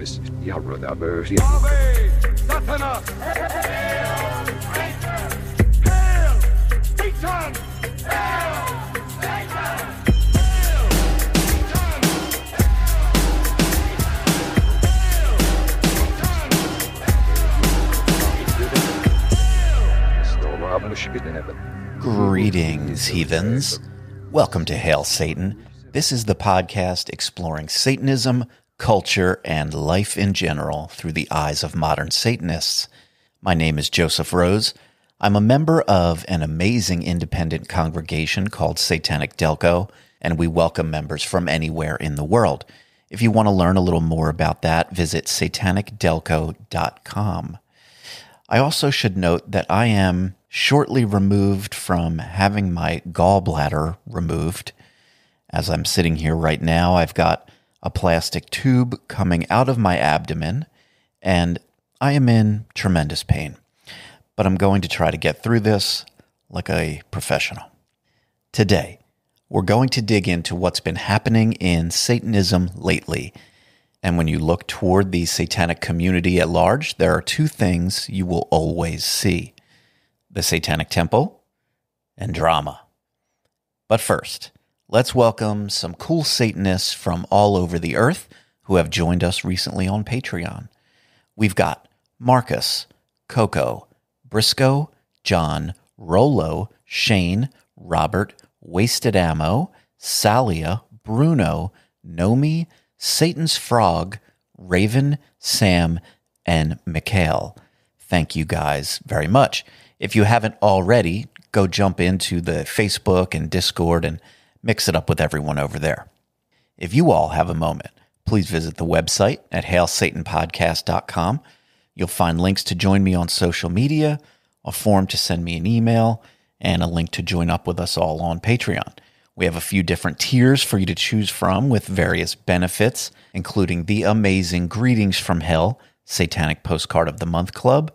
Mrs. Yarrodaberg. Ave Satanas! Hail Satan! Hail Satan! Hail Satan! Greetings, heathens. Welcome to Hail Satan. This is the podcast exploring Satanism, culture, and life in general through the eyes of modern Satanists. My name is Joseph Rose. I'm a member of an amazing independent congregation called Satanic Delco, and we welcome members from anywhere in the world. If you want to learn a little more about that, visit satanicdelco.com. I also should note that I am shortly removed from having my gallbladder removed. As I'm sitting here right now, I've got a plastic tube coming out of my abdomen, and I am in tremendous pain. But I'm going to try to get through this like a professional. Today, we're going to dig into what's been happening in Satanism lately. And when you look toward the satanic community at large, there are two things you will always see: the Satanic Temple and drama. But first, let's welcome some cool Satanists from all over the earth who have joined us recently on Patreon. We've got Marcus, Coco, Briscoe, John, Rolo, Shane, Robert, Wasted Ammo, Salia, Bruno, Nomi, Satan's Frog, Raven, Sam, and Mikhail. Thank you guys very much. If you haven't already, go jump into the Facebook and Discord and mix it up with everyone over there. If you all have a moment, please visit the website at hailsatanpodcast.com. You'll find links to join me on social media, a form to send me an email, and a link to join up with us all on Patreon. We have a few different tiers for you to choose from with various benefits, including the amazing Greetings from Hell Satanic Postcard of the Month Club.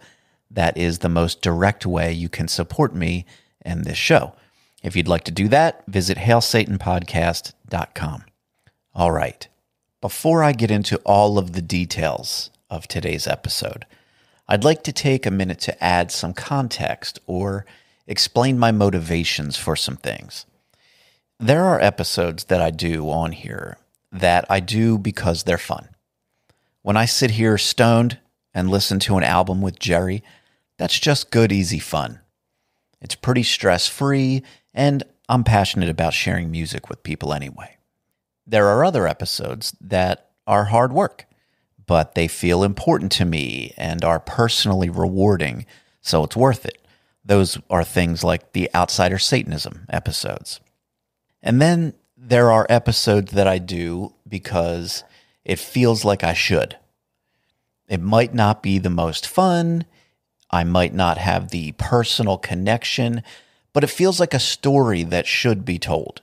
That is the most direct way you can support me and this show. If you'd like to do that, visit hailsatanpodcast.com. All right. Before I get into all of the details of today's episode, I'd like to take a minute to add some context or explain my motivations for some things. There are episodes that I do on here that I do because they're fun. When I sit here stoned and listen to an album with Jerry, that's just good, easy fun. It's pretty stress-free, and I'm passionate about sharing music with people anyway. There are other episodes that are hard work, but they feel important to me and are personally rewarding, so it's worth it. Those are things like the Outsider Satanism episodes. And then there are episodes that I do because it feels like I should. It might not be the most fun, I might not have the personal connection, but it feels like a story that should be told.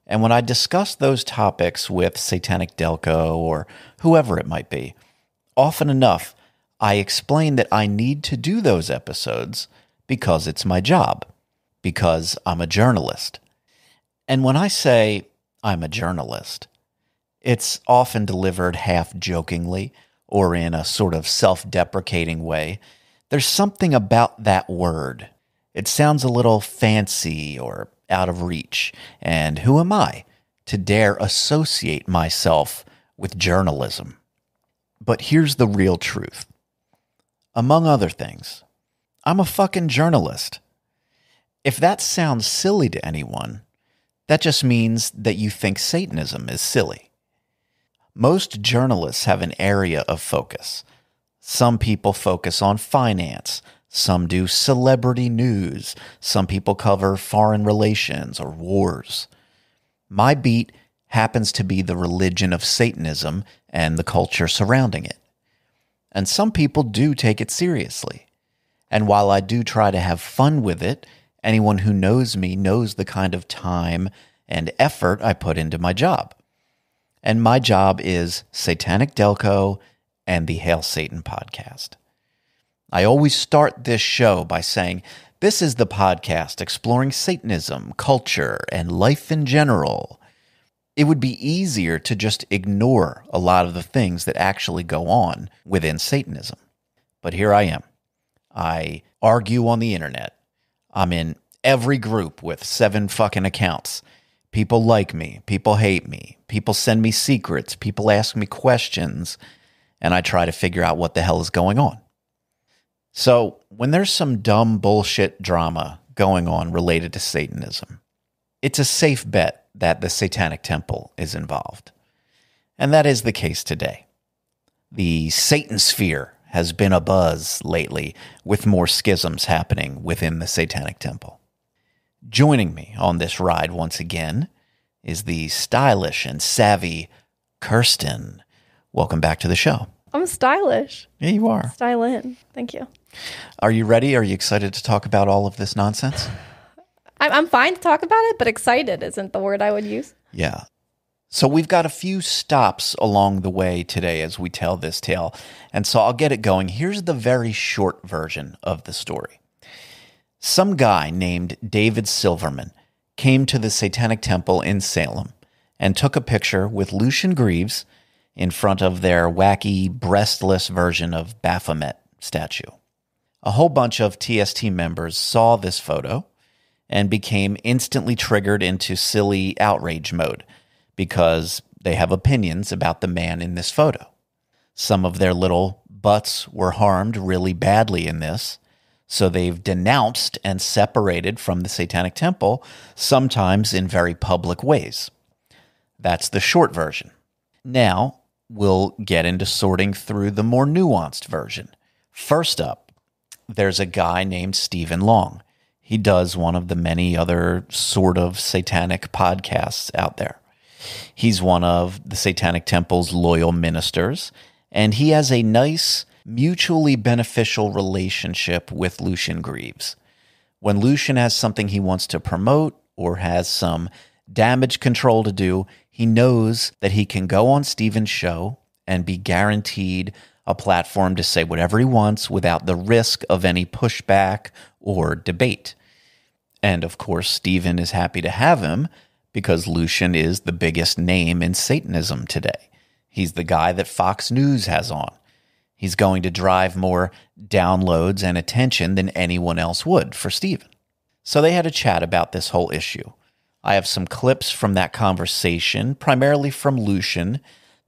And when I discuss those topics with Satanic Delco or whoever it might be, often enough, I explain that I need to do those episodes because it's my job, because I'm a journalist. And when I say I'm a journalist, it's often delivered half jokingly or in a sort of self-deprecating way. There's something about that word. It sounds a little fancy or out of reach. And who am I to dare associate myself with journalism? But here's the real truth. Among other things, I'm a fucking journalist. If that sounds silly to anyone, that just means that you think Satanism is silly. Most journalists have an area of focus. Some people focus on finance. Some do celebrity news. Some people cover foreign relations or wars. My beat happens to be the religion of Satanism and the culture surrounding it. And some people do take it seriously. And while I do try to have fun with it, anyone who knows me knows the kind of time and effort I put into my job. And my job is Satanic Delco and the Hail Satan podcast. I always start this show by saying, this is the podcast exploring Satanism, culture, and life in general. it would be easier to just ignore a lot of the things that actually go on within Satanism. But here I am. I argue on the internet. I'm in every group with 7 fucking accounts. People like me. People hate me. People send me secrets. People ask me questions. And I try to figure out what the hell is going on. So when there's some dumb bullshit drama going on related to Satanism, it's a safe bet that the Satanic Temple is involved. And that is the case today. The Satan sphere has been abuzz lately with more schisms happening within the Satanic Temple. Joining me on this ride once again is the stylish and savvy Kirsten. Welcome back to the show. I'm stylish. Yeah, you are. Stylin'. Thank you. Are you ready? Are you excited to talk about all of this nonsense? I'm fine to talk about it, but excited isn't the word I would use. Yeah. So we've got a few stops along the way today as we tell this tale. And so I'll get it going. Here's the very short version of the story. Some guy named David Silverman came to the Satanic Temple in Salem and took a picture with Lucien Greaves in front of their wacky breastless version of Baphomet statue. A whole bunch of TST members saw this photo and became instantly triggered into silly outrage mode because they have opinions about the man in this photo. Some of their little butts were harmed really badly in this, so they've denounced and separated from the Satanic Temple, sometimes in very public ways. That's the short version. Now, we'll get into sorting through the more nuanced version. First up, there's a guy named Stephen Long. He does one of the many other sort of satanic podcasts out there. He's one of the Satanic Temple's loyal ministers, and he has a nice, mutually beneficial relationship with Lucien Greaves. When Lucien has something he wants to promote or has some damage control to do, he knows that he can go on Stephen's show and be guaranteed a platform to say whatever he wants without the risk of any pushback or debate. And of course, Stephen is happy to have him because Lucien is the biggest name in Satanism today. He's the guy that Fox News has on. He's going to drive more downloads and attention than anyone else would for Stephen. So they had a chat about this whole issue. I have some clips from that conversation, primarily from Lucien,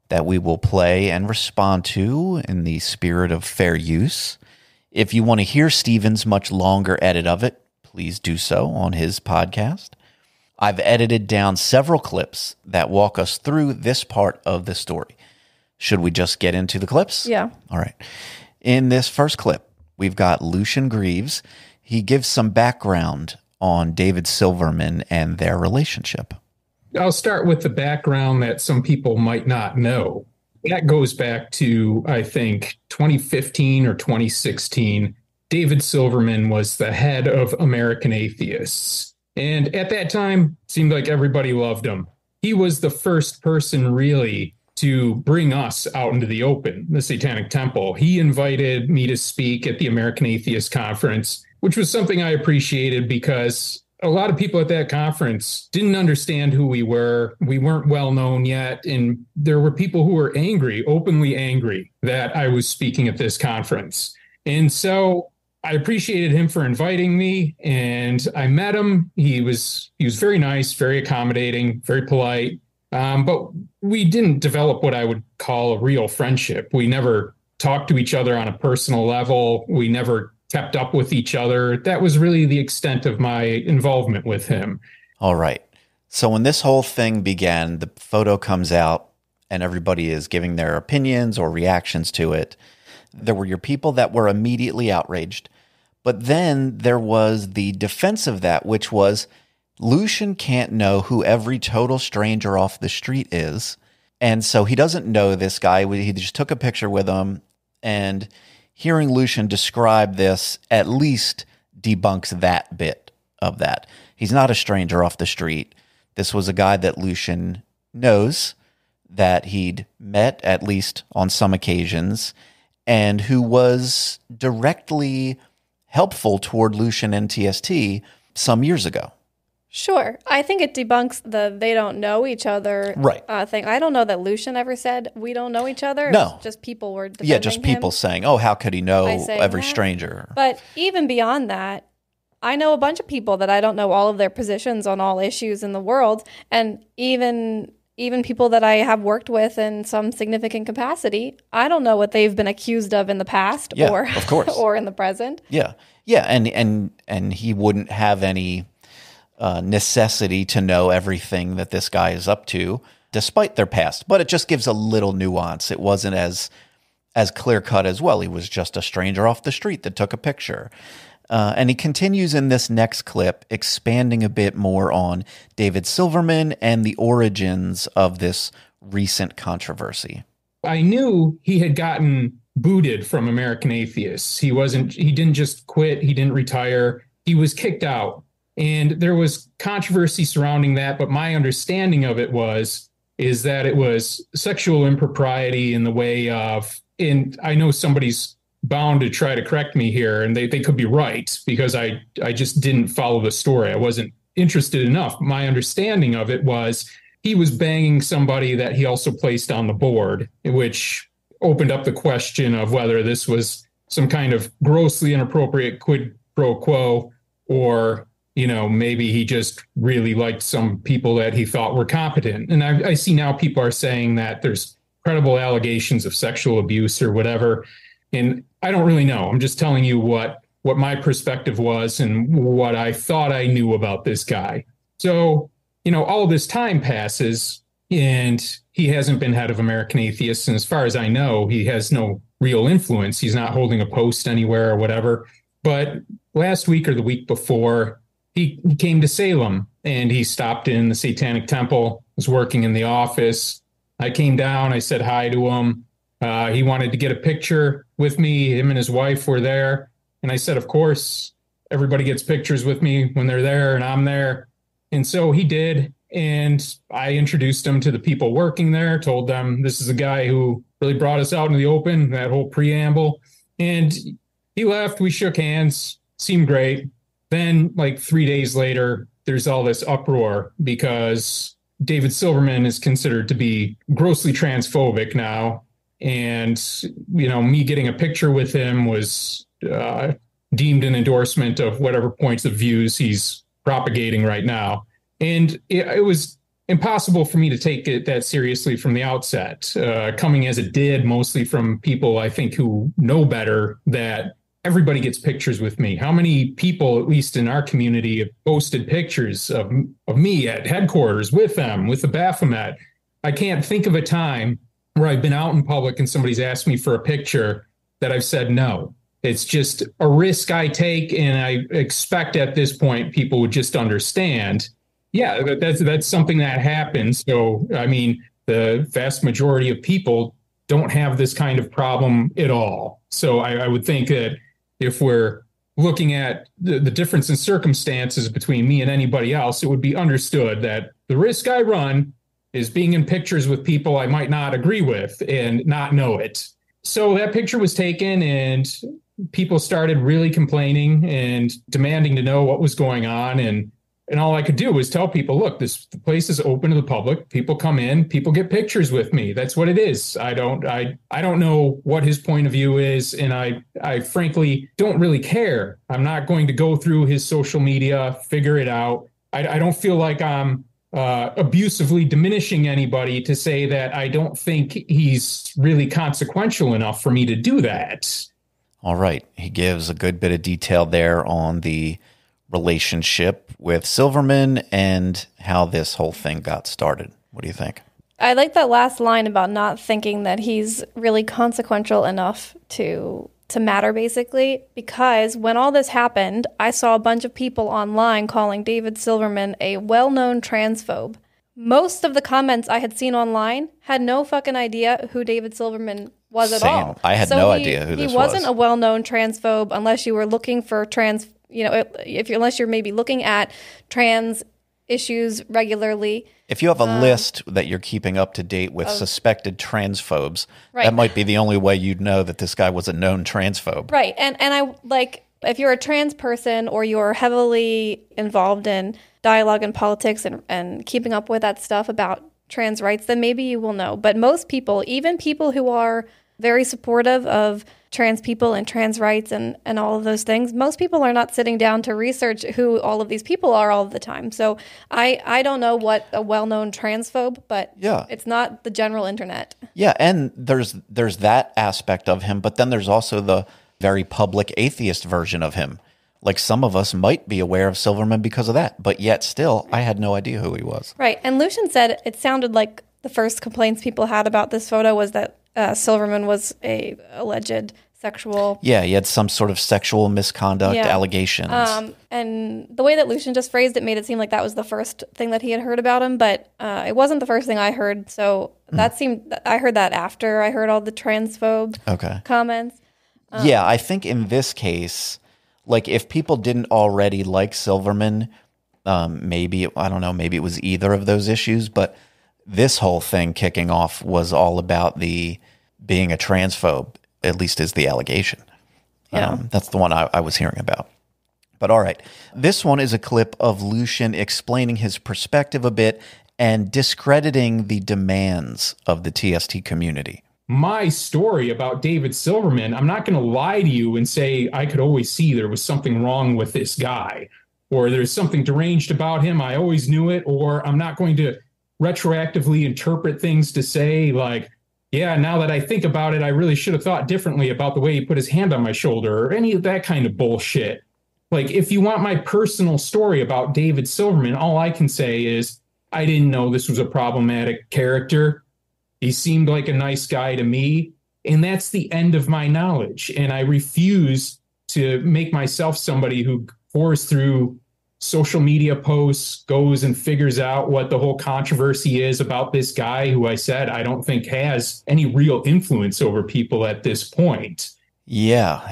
that we will play and respond to in the spirit of fair use. If you want to hear Stephen's much longer edit of it, please do so on his podcast. I've edited down several clips that walk us through this part of the story. Should we just get into the clips? Yeah. All right. In this first clip, we've got Lucien Greaves. He gives some background on David Silverman and their relationship. I'll start with the background that some people might not know. That goes back to, I think, 2015 or 2016. David Silverman was the head of American Atheists. And at that time, it seemed like everybody loved him. He was the first person really to bring us out into the open, the Satanic Temple. He invited me to speak at the American Atheist Conference, which was something I appreciated because a lot of people at that conference didn't understand who we were. We weren't well known yet. And there were people who were angry, openly angry, that I was speaking at this conference. And so I appreciated him for inviting me, and I met him. He was very nice, very accommodating, very polite. But we didn't develop what I would call a real friendship. We never talked to each other on a personal level. We never kept up with each other. That was really the extent of my involvement with him. All right. So when this whole thing began, the photo comes out and everybody is giving their opinions or reactions to it. There were your people that were immediately outraged. But then there was the defense of that, which was Lucien can't know who every total stranger off the street is. And so he doesn't know this guy. He just took a picture with him, and hearing Lucien describe this at least debunks that bit of that. He's not a stranger off the street. This was a guy that Lucien knows, that he'd met at least on some occasions, and who was directly helpful toward Lucien and TST some years ago. Sure. I think it debunks the they don't know each other thing. I don't know that Lucien ever said we don't know each other. No. It's just people were defending Yeah, just people him saying, oh, how could he know by saying every that. stranger? But even beyond that, I know a bunch of people that I don't know all of their positions on all issues in the world. And even people that I have worked with in some significant capacity, I don't know what they've been accused of in the past or of course. or in the present. Yeah. Yeah, and he wouldn't have any necessity to know everything that this guy is up to, despite their past. But it just gives a little nuance. It wasn't as clear cut as, well, he was just a stranger off the street that took a picture. And he continues in this next clip, expanding a bit more on David Silverman and the origins of this recent controversy. I knew he had gotten booted from American Atheists. He didn't just quit. He didn't retire. He was kicked out. And there was controversy surrounding that, but my understanding of it is that it was sexual impropriety in the way of, and I know somebody's bound to try to correct me here, and they could be right, because I just didn't follow the story. I wasn't interested enough. My understanding of it was he was banging somebody that he also placed on the board, which opened up the question of whether this was some kind of grossly inappropriate quid pro quo, or maybe he just really liked some people that he thought were competent. And I see now people are saying that there's credible allegations of sexual abuse or whatever. And I don't really know. I'm just telling you what my perspective was and what I thought I knew about this guy. So, all this time passes and he hasn't been head of American Atheists. And as far as I know, he has no real influence. He's not holding a post anywhere or whatever. But last week or the week before, he came to Salem and he stopped in the Satanic Temple, was working in the office. I came down, I said hi to him. He wanted to get a picture with me. Him and his wife were there. And I said, of course, everybody gets pictures with me when they're there and I'm there. And so he did. And I introduced him to the people working there, told them this is a guy who really brought us out in the open, that whole preamble. And he left. We shook hands, seemed great. Then, like 3 days later, there's all this uproar because David Silverman is considered to be grossly transphobic now. And, me getting a picture with him was deemed an endorsement of whatever points of views he's propagating right now. And it was impossible for me to take it that seriously from the outset, coming as it did, mostly from people I think who know better, that everybody gets pictures with me. How many people, at least in our community, have posted pictures of me at headquarters with them, with the Baphomet? I can't think of a time where I've been out in public and somebody's asked me for a picture that I've said no. It's just a risk I take, and I expect at this point people would just understand. Yeah, that's something that happens. So, I mean, the vast majority of people don't have this kind of problem at all. So I would think that if we're looking at the difference in circumstances between me and anybody else, it would be understood that the risk I run is being in pictures with people I might not agree with and not know it. So that picture was taken and people started really complaining and demanding to know what was going on. And all I could do was tell people, look, the place is open to the public. People come in, people get pictures with me. That's what it is. I don't know what his point of view is. And I frankly don't really care. I'm not going to go through his social media, figure it out. I don't feel like I'm abusively diminishing anybody to say that I don't think he's really consequential enough for me to do that. All right. He gives a good bit of detail there on the relationship with Silverman and how this whole thing got started. What do you think? I like that last line about not thinking that he's really consequential enough to matter, basically, because when all this happened, I saw a bunch of people online calling David Silverman a well-known transphobe. Most of the comments I had seen online had no fucking idea who David Silverman was at all. I had no idea who this was. He wasn't a well-known transphobe unless you were looking for unless you're maybe looking at trans issues regularly. If you have a list that you're keeping up to date with suspected transphobes, right, that might be the only way you'd know that this guy was a known transphobe. Right. And I like If you're a trans person or you're heavily involved in dialogue and politics and keeping up with that stuff about trans rights, then maybe you will know. But most people, even people who are very supportive of trans people and trans rights and all of those things, most people are not sitting down to research who all of these people are all the time. So I don't know what a well-known transphobe, but it's not the general internet. Yeah, and there's that aspect of him, but then there's also the very public atheist version of him. Like some of us might be aware of Silverman because of that, but yet still, I had no idea who he was. Right, and Lucien said it sounded like the first complaints people had about this photo was that Silverman was a alleged sexual... Yeah, he had some sort of sexual misconduct allegations. And the way that Lucien just phrased it made it seem like that was the first thing that he had heard about him, but it wasn't the first thing I heard, so I heard that after I heard all the transphobe comments. Yeah, I think in this case, like if people didn't already like Silverman, maybe it was either of those issues, but this whole thing kicking off was all about the being a transphobe, at least is the allegation. Yeah. That's the one I was hearing about. But all right, this one is a clip of Lucien explaining his perspective a bit and discrediting the demands of the TST community. My story about David Silverman, I'm not going to lie to you and say I could always see there was something wrong with this guy, or there's something deranged about him. I always knew it, or I'm not going to retroactively interpret things to say like, yeah, now that I think about it, I really should have thought differently about the way he put his hand on my shoulder or any of that kind of bullshit. Like, if you want my personal story about David Silverman, all I can say is I didn't know this was a problematic character. He seemed like a nice guy to me, and that's the end of my knowledge. And I refuse to make myself somebody who pours through social media posts, goes and figures out what the whole controversy is about this guy who I said I don't think has any real influence over people at this point. Yeah,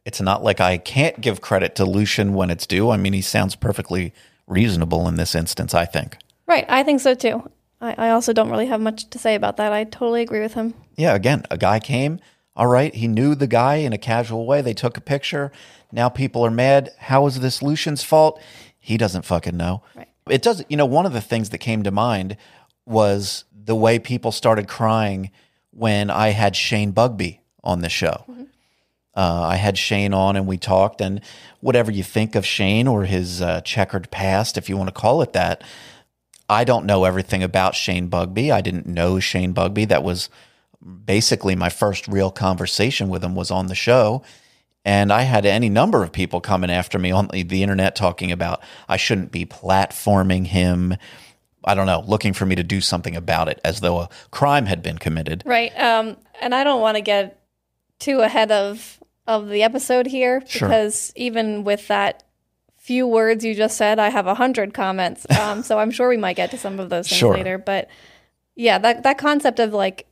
it's not like I can't give credit to Lucien when it's due. I mean, he sounds perfectly reasonable in this instance, I think. Right, I think so too. I also don't really have much to say about that. I totally agree with him. Yeah, again, a guy came, all right, he knew the guy in a casual way. They took a picture. Now people are mad. How is this Lucien's fault? He doesn't fucking know. Right. It doesn't, one of the things that came to mind was the way people started crying when I had Shane Bugbee on the show. Mm-hmm. I had Shane on and we talked, and whatever you think of Shane or his checkered past, if you want to call it that, I don't know everything about Shane Bugbee. I didn't know Shane Bugbee. That was basically my first real conversation with him was on the show. And I had any number of people coming after me on the internet talking about I shouldn't be platforming him. I don't know, looking for me to do something about it as though a crime had been committed. Right. And I don't want to get too ahead of the episode here because even with that few words you just said, I have 100 comments. So I'm sure we might get to some of those things later. But yeah, that concept of like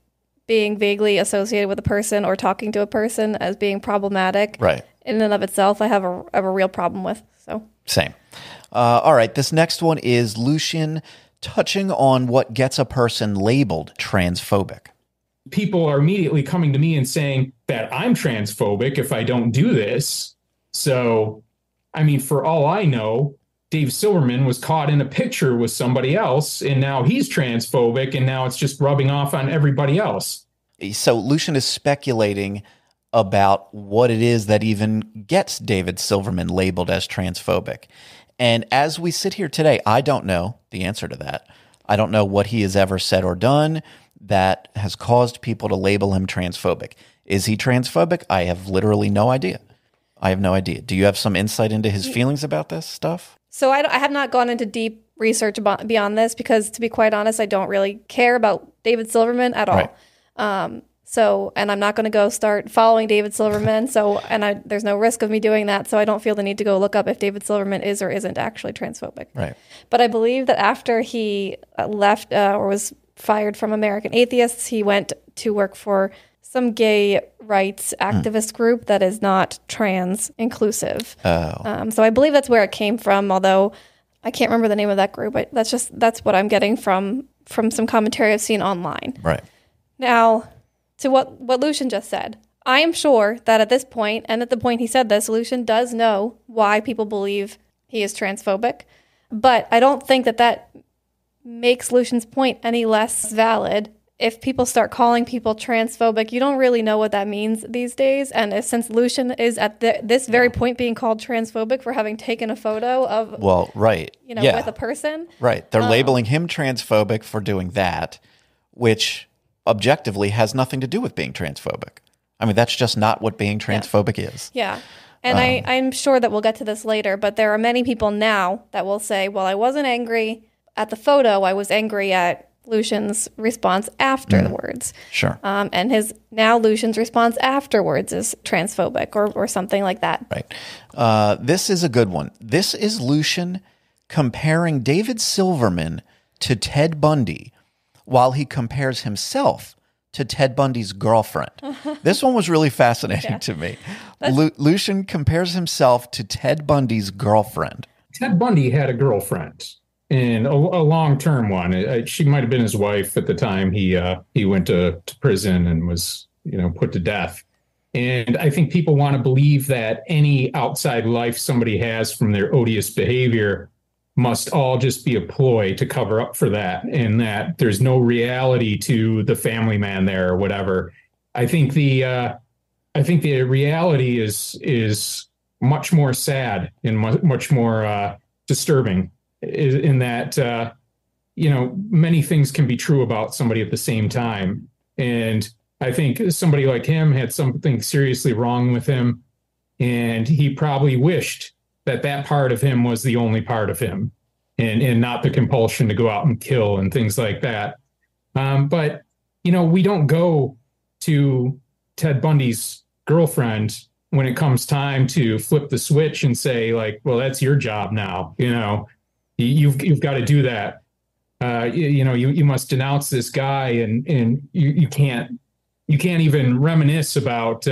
being vaguely associated with a person or talking to a person as being problematic in and of itself, I have a real problem with. So same. All right. This next one is Lucien touching on what gets a person labeled transphobic. People are immediately coming to me and saying that I'm transphobic if I don't do this. So, I mean, for all I know, Dave Silverman was caught in a picture with somebody else, and now he's transphobic, and now it's just rubbing off on everybody else. So Lucien is speculating about what it is that even gets David Silverman labeled as transphobic. And as we sit here today, I don't know the answer to that. I don't know what he has ever said or done that has caused people to label him transphobic. Is he transphobic? I have literally no idea. I have no idea. Do you have some insight into his feelings about this stuff? So I have not gone into deep research beyond this because, to be quite honest, I don't really care about David Silverman at all. Right. And I'm not going to go start following David Silverman. There's no risk of me doing that. So I don't feel the need to go look up if David Silverman is or isn't actually transphobic. Right. But I believe that after he left or was fired from American Atheists, he went to work for some gay rights activist group that is not trans inclusive. Oh. So I believe that's where it came from, although I can't remember the name of that group. But that's what I'm getting from some commentary I've seen online. Right. Now, to what Lucien just said, I am sure that at this point, and at the point he said this, Lucien does know why people believe he is transphobic. But I don't think that that makes Lucien's point any less valid. If people start calling people transphobic, you don't really know what that means these days. And since Lucien is at this very point being called transphobic for having taken a photo of, with a person. Right. They're labeling him transphobic for doing that, which objectively has nothing to do with being transphobic. I mean, that's just not what being transphobic is. Yeah. And I'm sure that we'll get to this later, but there are many people now that will say, well, I wasn't angry at the photo. I was angry at Lucien's response afterwards. Sure. And Lucien's response afterwards is transphobic or something like that. Right. This is a good one. This is Lucien comparing David Silverman to Ted Bundy while he compares himself to Ted Bundy's girlfriend. This one was really fascinating to me. Lucien compares himself to Ted Bundy's girlfriend. Ted Bundy had a girlfriend, and a long-term one. She might have been his wife at the time he went to prison and was put to death. And I think people want to believe that any outside life somebody has from their odious behavior must all just be a ploy to cover up for that, and that there's no reality to the family man there or whatever. I think the reality is much more sad and much more disturbing in that many things can be true about somebody at the same time. And I think somebody like him had something seriously wrong with him, and he probably wished that part of him was the only part of him, and not the compulsion to go out and kill and things like that. But we don't go to Ted Bundy's girlfriend when it comes time to flip the switch and say, like, well, that's your job now. You've got to do that. You must denounce this guy, and you can't even reminisce about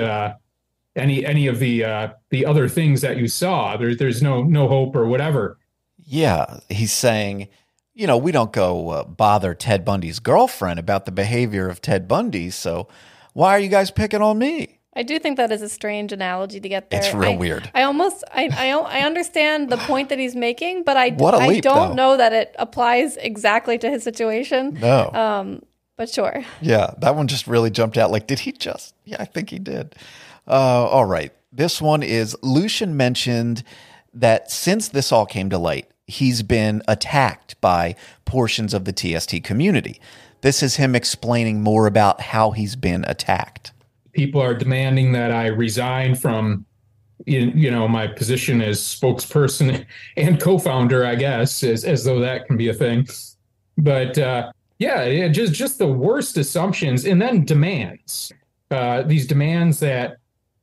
any of the other things that you saw. There's no hope or whatever. Yeah, he's saying, we don't go bother Ted Bundy's girlfriend about the behavior of Ted Bundy, so why are you guys picking on me? I do think that is a strange analogy to get there. It's real weird. I understand the point that he's making, but I leap, don't know that it applies exactly to his situation. No. But sure. Yeah, that one just really jumped out. Like, did he just? Yeah, I think he did. All right. This one is Lucien mentioned that since this all came to light, he's been attacked by portions of the TST community. This is him explaining more about how he's been attacked. People are demanding that I resign from, my position as spokesperson and co-founder, I guess, as though that can be a thing. But just the worst assumptions, and then demands. These demands that,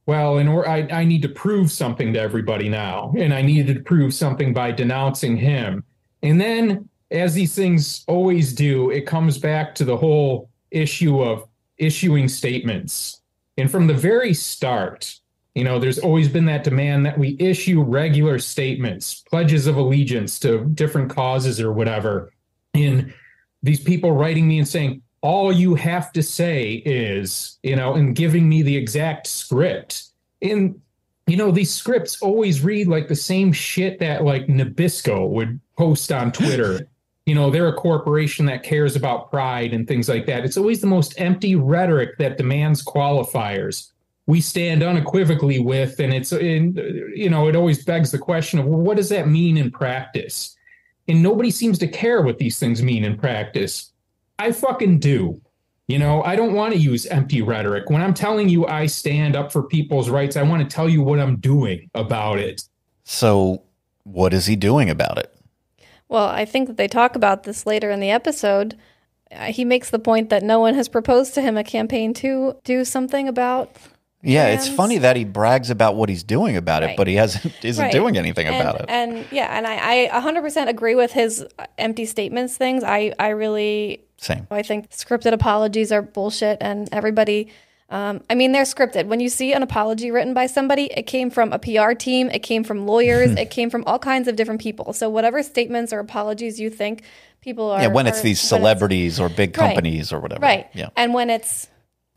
well, I need to prove something to everybody now, and I needed to prove something by denouncing him. And then, as these things always do, it comes back to the whole issue of issuing statements. And from the very start, there's always been that demand that we issue regular statements, pledges of allegiance to different causes or whatever. And these people writing me and saying, all you have to say is, and giving me the exact script. And, these scripts always read like the same shit that like Nabisco would post on Twitter. They're a corporation that cares about pride and things like that. It's always the most empty rhetoric that demands qualifiers. We stand unequivocally with, and it always begs the question of, well, what does that mean in practice? And nobody seems to care what these things mean in practice. I fucking do. I don't want to use empty rhetoric. When I'm telling you I stand up for people's rights, I want to tell you what I'm doing about it. So what is he doing about it? Well, I think that they talk about this later in the episode. He makes the point that no one has proposed to him a campaign to do something about Yeah, trans. It's funny that he brags about what he's doing about it, but he isn't doing anything about it. And I 100% agree with his empty statements things. I really... Same. I think scripted apologies are bullshit, and everybody, they're scripted. When you see an apology written by somebody, it came from a PR team, it came from lawyers, it came from all kinds of different people. So whatever statements or apologies you think people are... Yeah, when it's these celebrities or big companies or whatever. Right. Yeah. And when it's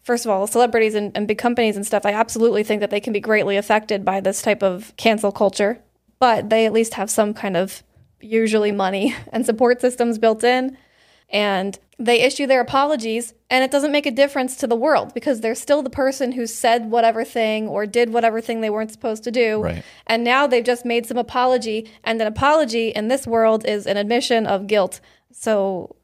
first of all, celebrities and big companies and stuff, I absolutely think that they can be greatly affected by this type of cancel culture, but they at least have some kind of usually money and support systems built in, and they issue their apologies, and it doesn't make a difference to the world because they're still the person who said whatever thing or did whatever thing they weren't supposed to do. Right. And now they've just made some apology, and an apology in this world is an admission of guilt. So,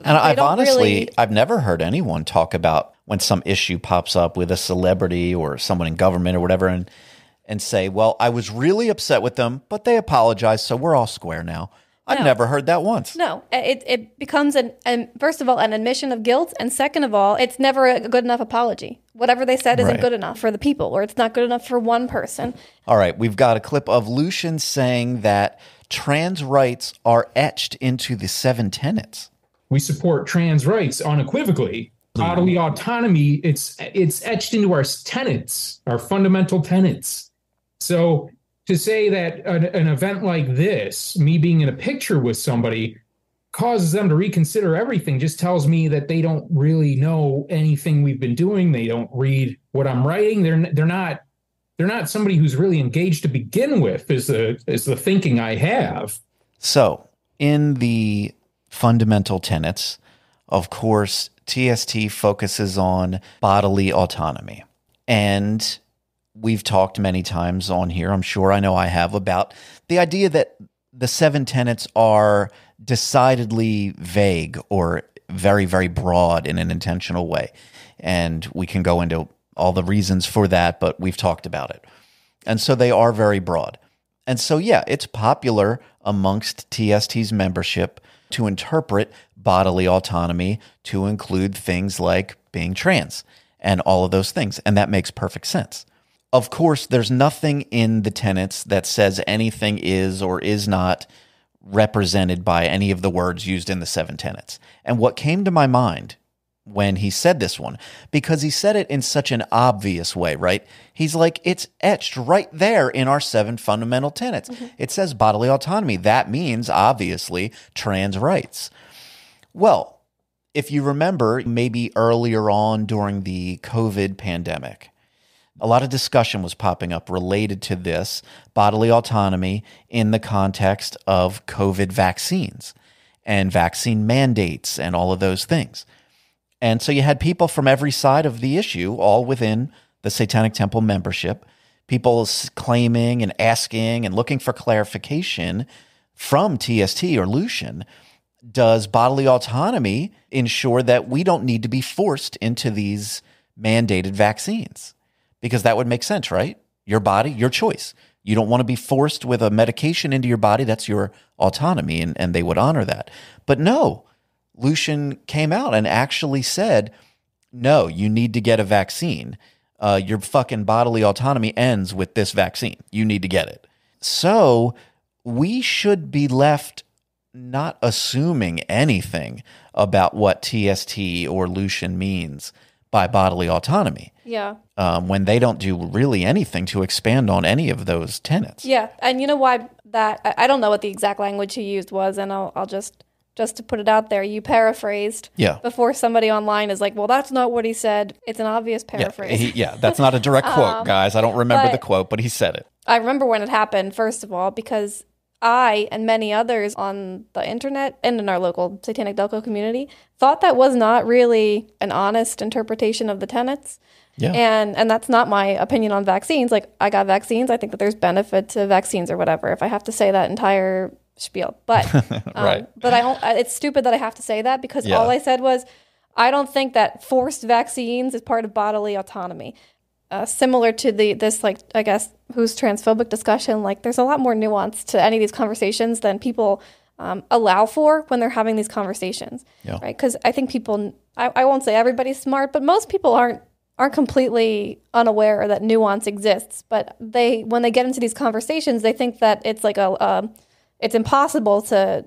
and I've never heard anyone talk about when some issue pops up with a celebrity or someone in government or whatever and say, well, I was really upset with them, but they apologized, so we're all square now. I've never heard that once. No, it becomes first of all, an admission of guilt. And second of all, it's never a good enough apology. Whatever they said isn't good enough for the people, or it's not good enough for one person. All right. We've got a clip of Lucien saying that trans rights are etched into the 7 tenets. We support trans rights unequivocally. Bodily autonomy, it's etched into our tenets, our fundamental tenets. So to say that an event like this, me being in a picture with somebody, causes them to reconsider everything just tells me that they don't really know anything we've been doing. They don't read what I'm writing. They're not somebody who's really engaged to begin with, is the thinking I have. So in the fundamental tenets, of course, TST focuses on bodily autonomy. And we've talked many times on here, I'm sure, I know I have, about the idea that the 7 tenets are decidedly vague or very, very broad in an intentional way. And we can go into all the reasons for that, but we've talked about it. And so they are very broad. And so, yeah, it's popular amongst TST's membership to interpret bodily autonomy to include things like being trans and all of those things. And that makes perfect sense. Of course, there's nothing in the tenets that says anything is or is not represented by any of the words used in the 7 tenets. And what came to my mind when he said this one, because he said it in such an obvious way, right? He's like, it's etched right there in our 7 fundamental tenets. Mm-hmm. It says bodily autonomy. That means, obviously, trans rights. Well, if you remember, maybe earlier on during the COVID pandemic, a lot of discussion was popping up related to this bodily autonomy in the context of COVID vaccines and vaccine mandates and all of those things. And so you had people from every side of the issue, all within the Satanic Temple membership, people claiming and asking and looking for clarification from TST or Lucien. Does bodily autonomy ensure that we don't need to be forced into these mandated vaccines? Because that would make sense, right? Your body, your choice. You don't want to be forced with a medication into your body. That's your autonomy, and they would honor that. But no, Lucien came out and actually said, no, you need to get a vaccine. Your fucking bodily autonomy ends with this vaccine. You need to get it. So we should be left not assuming anything about what TST or Lucien means by bodily autonomy. Yeah. When they don't do really anything to expand on any of those tenets. Yeah. And you know why that, I don't know what the exact language he used was, and I'll just to put it out there, you paraphrased before somebody online is like, well, that's not what he said. It's an obvious paraphrase. Yeah, that's not a direct quote, guys. I don't remember the quote, but he said it. I remember when it happened, first of all, because I and many others on the internet and in our local Satanic Delco community thought that was not really an honest interpretation of the tenets. Yeah. And that's not my opinion on vaccines. Like, I got vaccines. I think that there's benefit to vaccines or whatever, if I have to say that entire spiel. But right. But it's stupid that I have to say that, because all I said was, I don't think that forced vaccines is part of bodily autonomy. Similar to this, like, I guess, who's transphobic discussion, like, there's a lot more nuance to any of these conversations than people allow for when they're having these conversations, right? Because I think people, I won't say everybody's smart, but most people aren't completely unaware that nuance exists. But when they get into these conversations, they think that it's like it's impossible to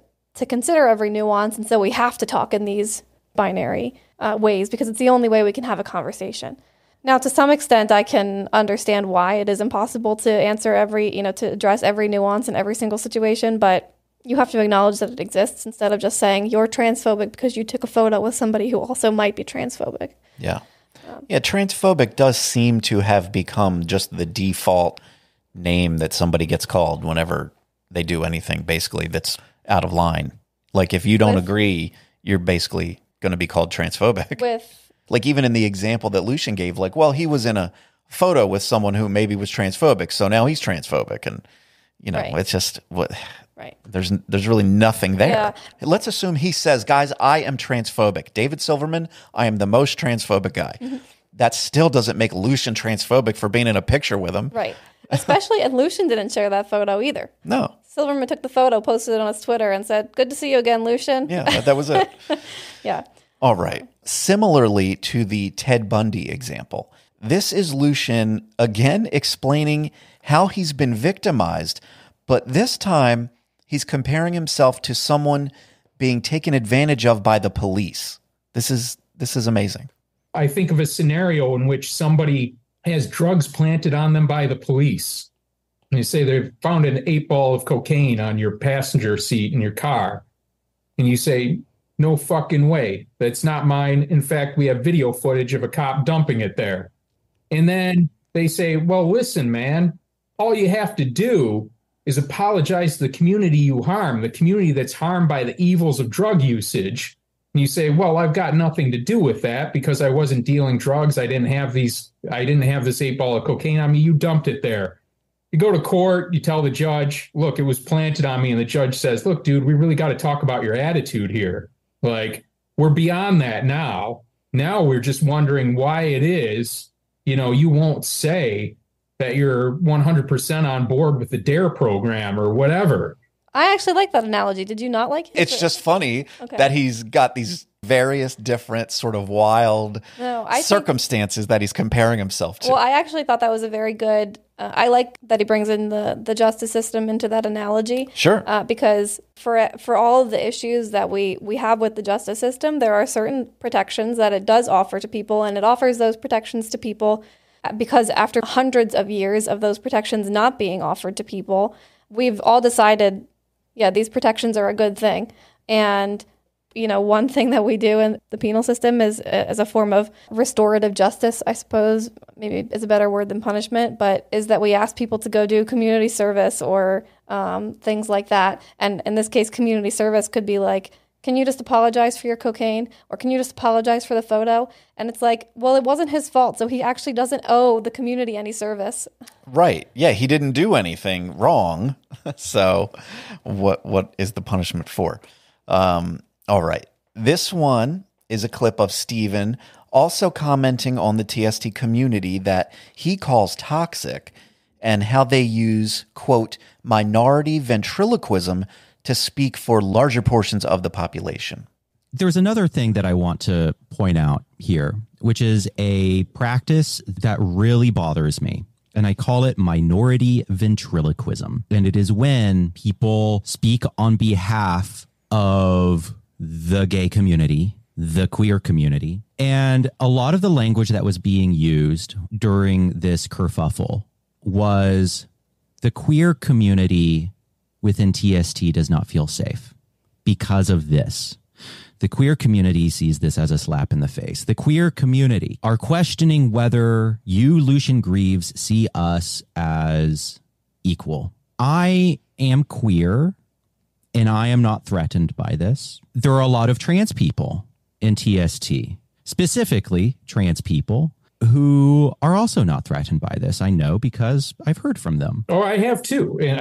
consider every nuance, and so we have to talk in these binary ways because it's the only way we can have a conversation. Now, to some extent, I can understand why it is impossible to answer to address every nuance in every single situation, but you have to acknowledge that it exists instead of just saying you're transphobic because you took a photo with somebody who also might be transphobic. Yeah. Yeah, transphobic does seem to have become just the default name that somebody gets called whenever they do anything, basically, that's out of line. Like, if you don't agree, you're basically going to be called transphobic. Like, even in the example that Lucien gave, like, well, he was in a photo with someone who maybe was transphobic, so now he's transphobic. And, you know, it's just what... Right. There's really nothing there. Yeah. Let's assume he says, guys, I am transphobic. David Silverman, I am the most transphobic guy. Mm-hmm. That still doesn't make Lucien transphobic for being in a picture with him. Right. Especially, and Lucien didn't share that photo either. No. Silverman took the photo, posted it on his Twitter, and said, "Good to see you again, Lucien." Yeah, that was it. Yeah. All right. Similarly to the Ted Bundy example, this is Lucien again explaining how he's been victimized, but this time he's comparing himself to someone being taken advantage of by the police. This is amazing. I think of a scenario in which somebody has drugs planted on them by the police. And you say they've found an 8-ball of cocaine on your passenger seat in your car. And you say, no fucking way. That's not mine. In fact, we have video footage of a cop dumping it there. And then they say, well, listen, man, all you have to do is apologize to the community you harm, the community that's harmed by the evils of drug usage. And you say, well, I've got nothing to do with that because I wasn't dealing drugs. I didn't have this 8-ball of cocaine on me. You dumped it there. You go to court, you tell the judge, look, it was planted on me. And the judge says, look, dude, we really got to talk about your attitude here. Like, we're beyond that now. Now we're just wondering why it is, you won't say that you're 100% on board with the DARE program or whatever. I actually like that analogy. Did you not like it? It's just funny that he's got these various different sort of wild circumstances that he's comparing himself to. Well, I actually thought that was a very good... I like that he brings in the justice system into that analogy. Sure. Because for all of the issues that we have with the justice system, there are certain protections that it does offer to people, and it offers those protections to people because after hundreds of years of those protections not being offered to people, we've all decided, these protections are a good thing. And, one thing that we do in the penal system is as a form of restorative justice, I suppose, maybe is a better word than punishment, but is that we ask people to go do community service or things like that. And in this case, community service could be like, can you just apologize for your cocaine? Or can you just apologize for the photo? And it's like, well, it wasn't his fault, so he actually doesn't owe the community any service. Right. Yeah, he didn't do anything wrong. So what is the punishment for? All right. This one is a clip of Steven also commenting on the TST community that he calls toxic and how they use, quote, minority ventriloquism to speak for larger portions of the population. There's another thing that I want to point out here, which is a practice that really bothers me. And I call it minority ventriloquism. And it is when people speak on behalf of the gay community, the queer community. And a lot of the language that was being used during this kerfuffle was the queer community within TST does not feel safe because of this. The queer community sees this as a slap in the face. The queer community are questioning whether you, Lucien Greaves, see us as equal. I am queer and I am not threatened by this. There are a lot of trans people in TST, specifically trans people who are also not threatened by this. I know because I've heard from them. Oh, I have too. And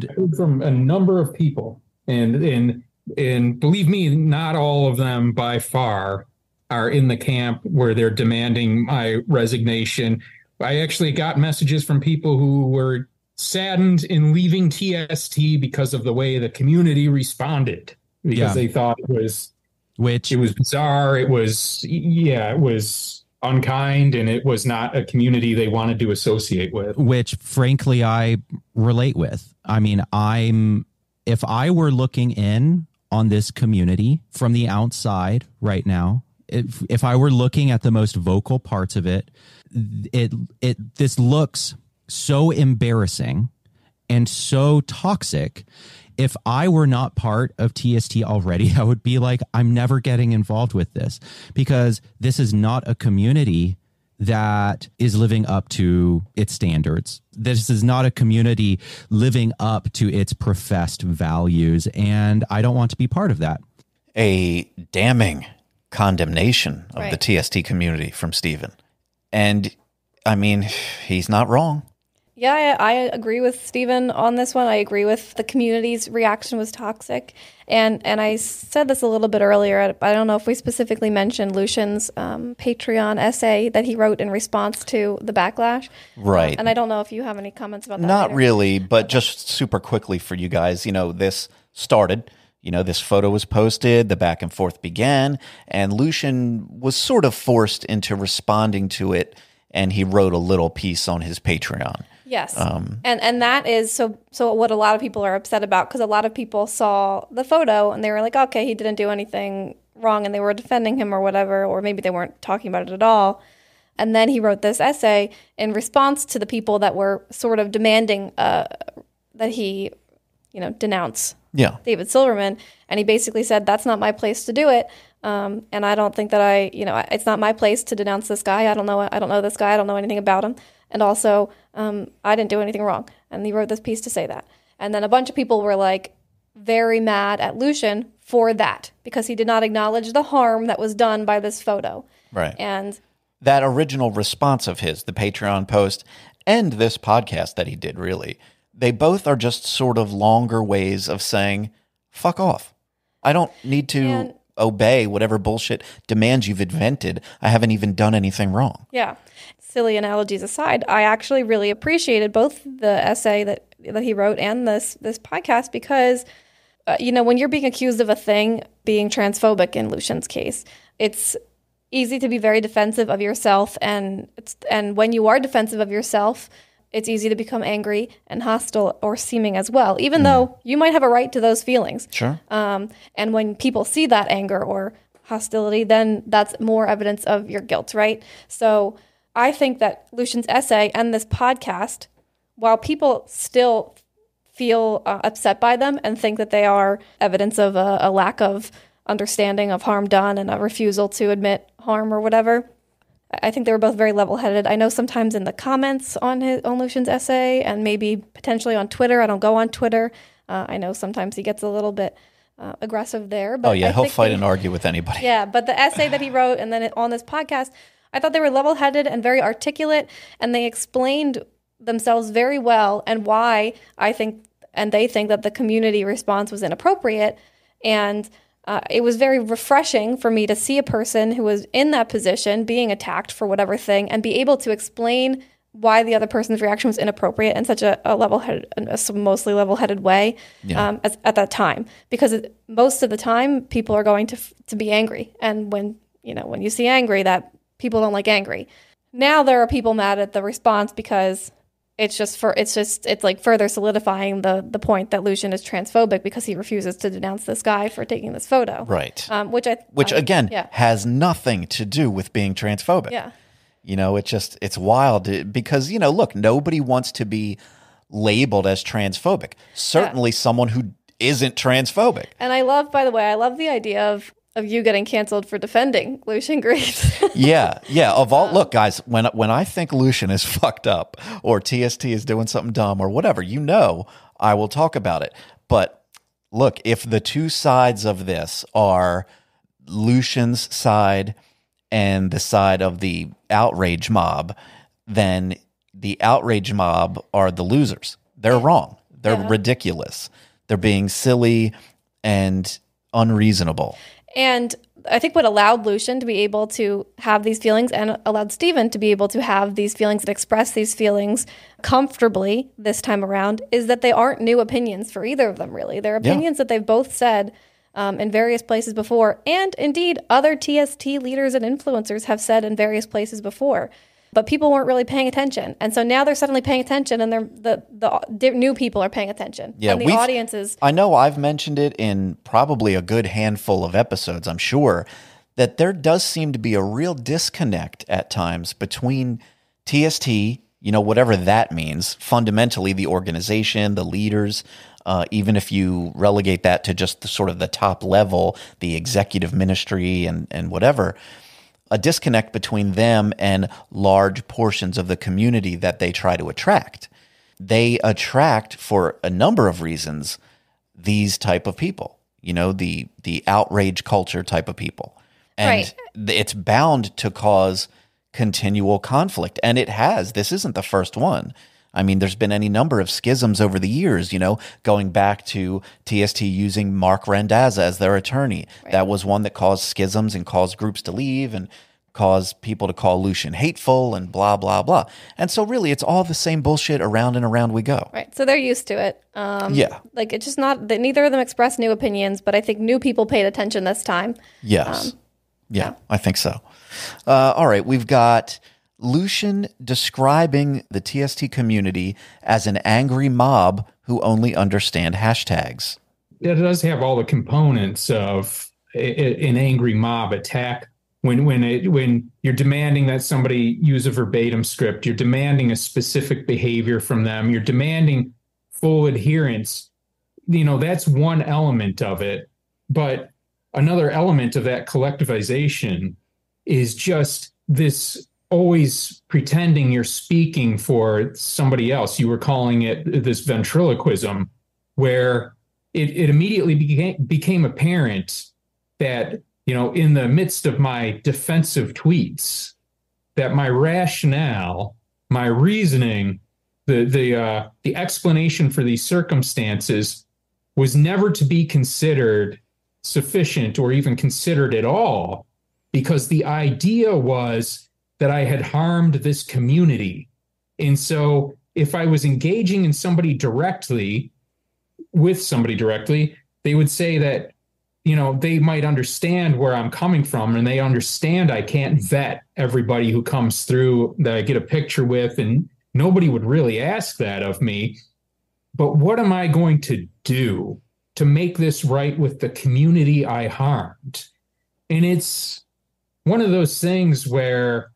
I've heard from a number of people. And believe me, not all of them by far are in the camp where they're demanding my resignation. I actually got messages from people who were saddened in leaving TST because of the way the community responded, because they thought it was bizarre. It was unkind, and it was not a community they wanted to associate with. Which, frankly, I relate with. I mean, if I were looking in on this community from the outside right now, if I were looking at the most vocal parts of it, this looks so embarrassing and so toxic. If I were not part of TST already, I would be like, I'm never getting involved with this, because this is not a community that is living up to its standards. This is not a community living up to its professed values, and I don't want to be part of that. A damning condemnation of the Right. TST community from Stephen. And I mean, he's not wrong. Yeah, I agree with Stephen on this one. I agree with the community's reaction was toxic. And I said this a little bit earlier. I don't know if we specifically mentioned Lucian's Patreon essay that he wrote in response to the backlash. Right. And I don't know if you have any comments about that. Not later. really, but just super quickly for you guys, this started, this photo was posted, the back and forth began, and Lucien was sort of forced into responding to it, and he wrote a little piece on his Patreon. Yes. And that is so what a lot of people are upset about, because a lot of people saw the photo and they were like, okay, he didn't do anything wrong, and they were defending him or whatever, or maybe they weren't talking about it at all. And then he wrote this essay in response to the people that were sort of demanding that he, denounce David Silverman. And he basically said, that's not my place to do it. And I don't think that it's not my place to denounce this guy. I don't know this guy. I don't know anything about him. And also, I didn't do anything wrong. And he wrote this piece to say that. And then a bunch of people were like very mad at Lucien for that, because he did not acknowledge the harm that was done by this photo. Right. And that original response of his, the Patreon post, and this podcast that he did, really, they both are just sort of longer ways of saying, fuck off. I don't need to obey whatever bullshit demands you've invented. I haven't even done anything wrong. yeah, silly analogies aside, I actually really appreciated both the essay that he wrote and this podcast, because when you're being accused of a thing being transphobic in Lucian's case, it's easy to be very defensive of yourself, and when you are defensive of yourself, it's easy to become angry and hostile or seeming as well, even though you might have a right to those feelings. Sure. And when people see that anger or hostility, then that's more evidence of your guilt, right? So I think that Lucian's essay and this podcast, while people still feel upset by them and think that they are evidence of a lack of understanding of harm done and a refusal to admit harm or whatever, I think they were both very level-headed. I know sometimes in the comments on Lucian's essay, and maybe potentially on Twitter. I don't go on Twitter. I know sometimes he gets a little bit aggressive there. But He'll fight and argue with anybody. Yeah, but the essay that he wrote and then on this podcast, I thought they were level-headed and very articulate, and they explained themselves very well and why I think, and they think, that the community response was inappropriate. And it was very refreshing for me to see a person who was in that position being attacked for whatever thing and be able to explain why the other person's reaction was inappropriate in such a level-headed, mostly level-headed way at that time. Because most of the time, people are going to be angry, and when you see angry, that people don't like angry. Now there are people mad at the response because it's like further solidifying the point that Lucien is transphobic because he refuses to denounce this guy for taking this photo. Right. Which again has nothing to do with being transphobic. Yeah. It's wild because, look, nobody wants to be labeled as transphobic. Certainly someone who isn't transphobic. And I love the idea of you getting canceled for defending Lucien Greaves. Yeah. Look, guys, when I think Lucien is fucked up or TST is doing something dumb or whatever, I will talk about it. But look, if the two sides of this are Lucien's side and the side of the outrage mob, then the outrage mob are the losers. They're wrong. They're ridiculous. They're being silly and unreasonable. And I think what allowed Lucien to be able to have these feelings and allowed Stephen to be able to have these feelings and express these feelings comfortably this time around is that they aren't new opinions for either of them, really. They're opinions that they've both said in various places before. And indeed, other TST leaders and influencers have said in various places before. But people weren't really paying attention. And so now they're suddenly paying attention, and the new people are paying attention. Yeah, and the audience is... I know I've mentioned it in probably a good handful of episodes, I'm sure, that there does seem to be a real disconnect at times between TST, whatever that means, fundamentally the organization, the leaders, even if you relegate that to just the sort of the top level, the executive ministry and whatever, a disconnect between them and large portions of the community that they try to attract. They attract, for a number of reasons, these type of people, the outrage culture type of people. And it's bound to cause continual conflict. And it has. This isn't the first one. I mean, there's been any number of schisms over the years, going back to TST using Mark Randazza as their attorney. Right. That was one that caused schisms and caused groups to leave and caused people to call Lucien hateful and blah, blah, blah. And so really, it's all the same bullshit around and around we go. Right. So they're used to it. Like, it's just not that neither of them expressed new opinions, but I think new people paid attention this time. Yes. Yeah, I think so. All right, we've got Lucien describing the TST community as an angry mob who only understand hashtags. It does have all the components of an angry mob attack. When you're demanding that somebody use a verbatim script, you're demanding a specific behavior from them, you're demanding full adherence. That's one element of it. But another element of that collectivization is just this always pretending you're speaking for somebody else. You were calling it this ventriloquism, where it immediately became apparent that, in the midst of my defensive tweets, that my rationale, my reasoning, the explanation for these circumstances was never to be considered sufficient or even considered at all, because the idea was that I had harmed this community. And so if I was engaging with somebody directly, they would say that, they might understand where I'm coming from, and they understand I can't vet everybody who comes through that I get a picture with, and nobody would really ask that of me. But what am I going to do to make this right with the community I harmed? And it's one of those things where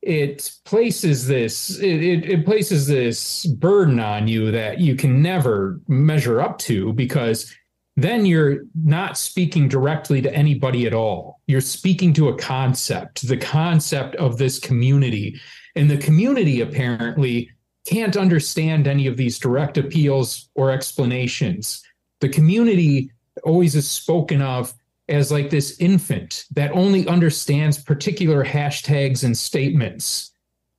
it places this burden on you that you can never measure up to, because then you're not speaking directly to anybody at all. You're speaking to a concept, the concept of this community. And the community apparently can't understand any of these direct appeals or explanations. The community always is spoken of as like this infant that only understands particular hashtags and statements.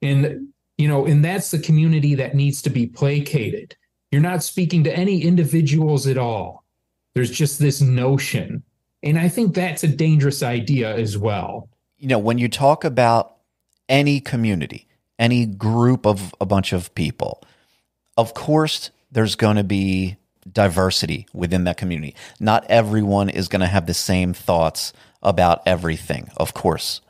And that's the community that needs to be placated. You're not speaking to any individuals at all. There's just this notion. And I think that's a dangerous idea as well. When you talk about any community, any group of a bunch of people, of course, there's going to be diversity within that community. Not everyone is going to have the same thoughts about everything, of course.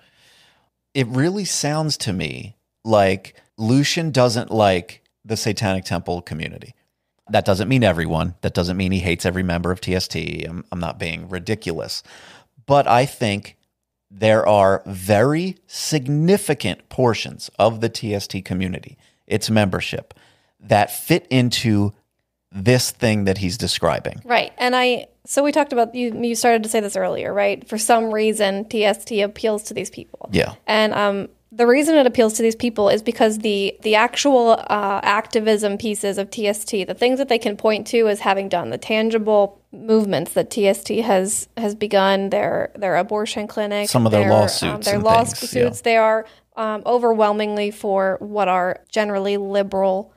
It really sounds to me like Lucien doesn't like the Satanic Temple community. That doesn't mean everyone. That doesn't mean he hates every member of TST. I'm not being ridiculous. But I think there are very significant portions of the TST community, its membership, that fit into this thing that he's describing. Right. And so we talked about, you started to say this earlier, right? For some reason, TST appeals to these people. Yeah. And the reason it appeals to these people is because the actual activism pieces of TST, the things that they can point to as having done, the tangible movements that TST has begun, their abortion clinic, some of their lawsuits, they are overwhelmingly for what are generally liberal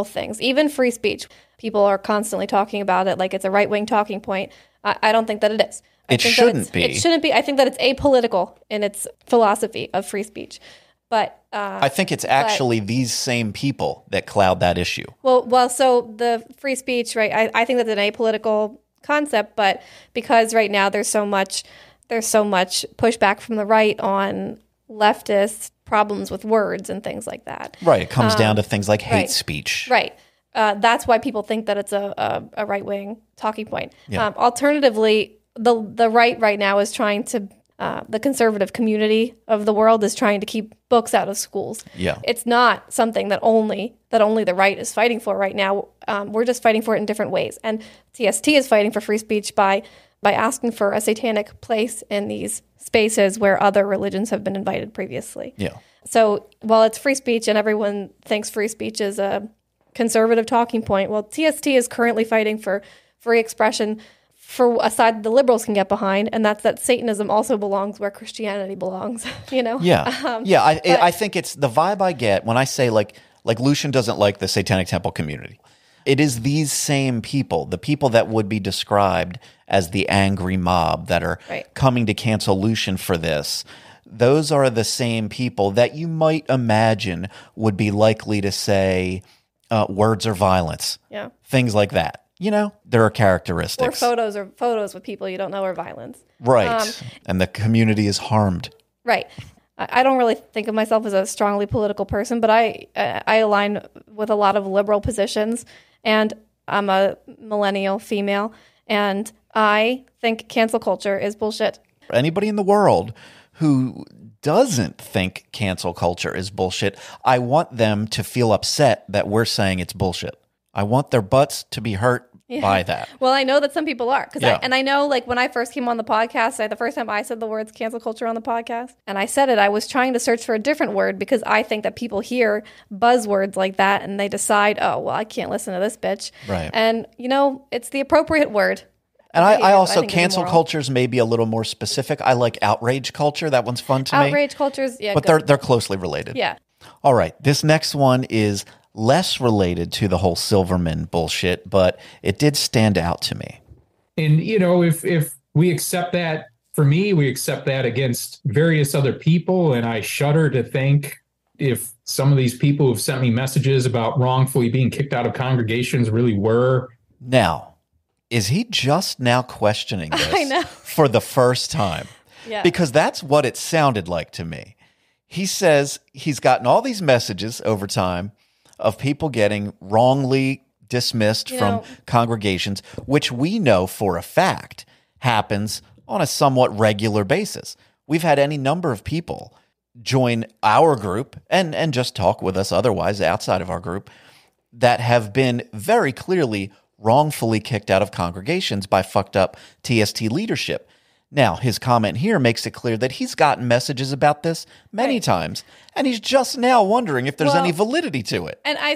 things, even free speech. People are constantly talking about it like it's a right-wing talking point. I don't think that it is. It shouldn't be. It shouldn't be. I think that it's apolitical in its philosophy of free speech. But I think it's actually these same people that cloud that issue. Well, so the free speech, right? I think that's an apolitical concept, but because right now there's so much pushback from the right on leftist problems with words and things like that. Right. It comes down to things like hate speech. Right. That's why people think that it's a right-wing talking point. Yeah. Alternatively, the right now is trying to, the conservative community of the world is trying to keep books out of schools. Yeah. It's not something that only the right is fighting for right now. We're just fighting for it in different ways. And TST is fighting for free speech by by asking for a satanic place in these spaces where other religions have been invited previously. Yeah. So while it's free speech and everyone thinks free speech is a conservative talking point, well, TST is currently fighting for free expression for a side that the liberals can get behind, and that's that Satanism also belongs where Christianity belongs, you know? Yeah. I think it's the vibe I get when I say like Lucien doesn't like the Satanic Temple community. It is these same people, the people that would be described as the angry mob that are coming to cancel Lucien for this. Those are the same people that you might imagine would be likely to say words or violence. Yeah. Things like that. You know, there are characteristics. Or photos with people you don't know are violence. Right. And the community is harmed. Right. I don't really think of myself as a strongly political person, but I align with a lot of liberal positions, and I'm a millennial female, and I think cancel culture is bullshit. Anybody in the world who doesn't think cancel culture is bullshit, I want them to feel upset that we're saying it's bullshit. I want their butts to be hurt by that. Well, I know that some people are. I know, like, when I first came on the podcast, the first time I said the words cancel culture on the podcast, and I said it, I was trying to search for a different word because I think that people hear buzzwords like that and they decide, oh, well, I can't listen to this bitch. Right. And, you know, it's the appropriate word. And I also, cancel cultures may be a little more specific. I like outrage culture. That one's fun to me. Outrage cultures, yeah. But they're closely related. Yeah. All right. This next one is less related to the whole Silverman bullshit, but it did stand out to me. And, you know, if we accept that, for me, we accept that against various other people. And I shudder to think if some of these people who've sent me messages about wrongfully being kicked out of congregations really were. Now, is he just now questioning this I know. for the first time? Yeah. Because that's what it sounded like to me. He says he's gotten all these messages over time of people getting wrongly dismissed from congregations, which we know for a fact happens on a somewhat regular basis. We've had any number of people join our group and just talk with us otherwise outside of our group that have been very clearly wrongfully kicked out of congregations by fucked up TST leadership. Now, his comment here makes it clear that he's gotten messages about this many times, and he's just now wondering if there's any validity to it. And I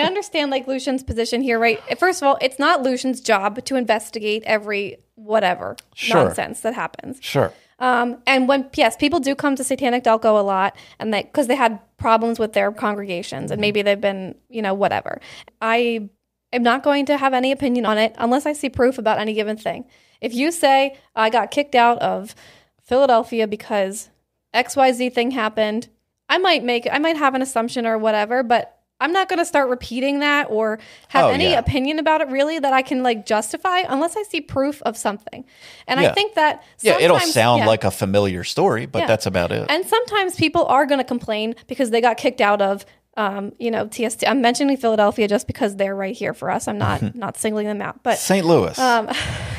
understand like Lucien's position here, right? First of all, it's not Lucien's job to investigate every whatever nonsense that happens. Sure. And when, people do come to Satanic Delco a lot, and because they had problems with their congregations, and maybe they've been, whatever. I am not going to have any opinion on it unless I see proof about any given thing. If you say I got kicked out of Philadelphia because XYZ thing happened, I might have an assumption or whatever, but I'm not going to start repeating that or have any opinion about it really that I can like justify unless I see proof of something. And I think that it'll sound like a familiar story, but that's about it. And sometimes people are going to complain because they got kicked out of TST. I'm mentioning Philadelphia just because they're right here for us. I'm not singling them out, but St. Louis,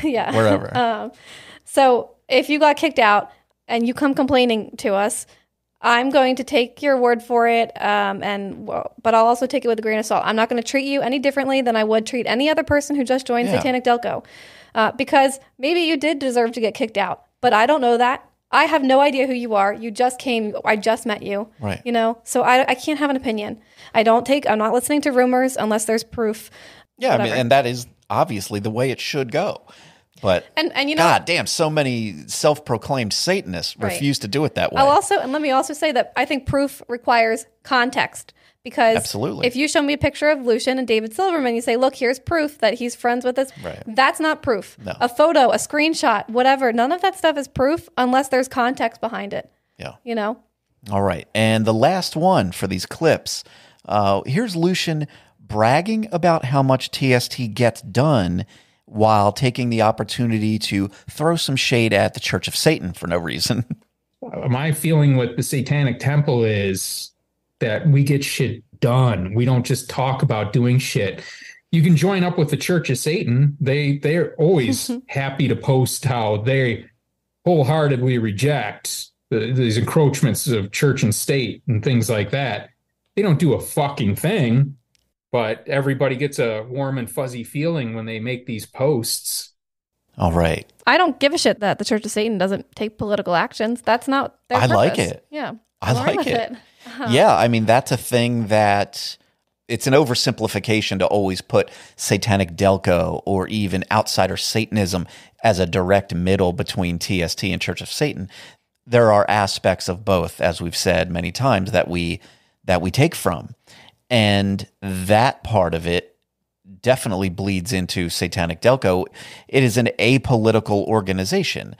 wherever. So if you got kicked out and you come complaining to us, I'm going to take your word for it, but I'll also take it with a grain of salt. I'm not going to treat you any differently than I would treat any other person who just joined Satanic Delco, because maybe you did deserve to get kicked out, but I don't know that. I have no idea who you are. You just came. I just met you. Right. So I can't have an opinion. I'm not listening to rumors unless there's proof. Yeah, and that is obviously the way it should go. But and God damn, so many self-proclaimed Satanists refuse to do it that way. Let me also say that I think proof requires context. Because absolutely, if you show me a picture of Lucien and David Silverman, you say, look, here's proof that he's friends with us. Right. That's not proof. No. A photo, a screenshot, whatever. None of that stuff is proof unless there's context behind it. Yeah. All right. And the last one for these clips, here's Lucien bragging about how much TST gets done while taking the opportunity to throw some shade at the Church of Satan for no reason. My feeling with the Satanic Temple is that we get shit done. We don't just talk about doing shit. You can join up with the Church of Satan. They're always happy to post how they wholeheartedly reject these encroachments of church and state and things like that. They don't do a fucking thing, but everybody gets a warm and fuzzy feeling when they make these posts. All right. I don't give a shit that the Church of Satan doesn't take political actions. That's not their purpose. like it. Yeah. I I'm all right like with it. Uh-huh. Yeah, I mean, that's a thing that it's an oversimplification to always put Satanic Delco or even outsider Satanism as a direct middle between TST and Church of Satan. There are aspects of both, as we've said many times, that we take from. And that part of it definitely bleeds into Satanic Delco. It is an apolitical organization.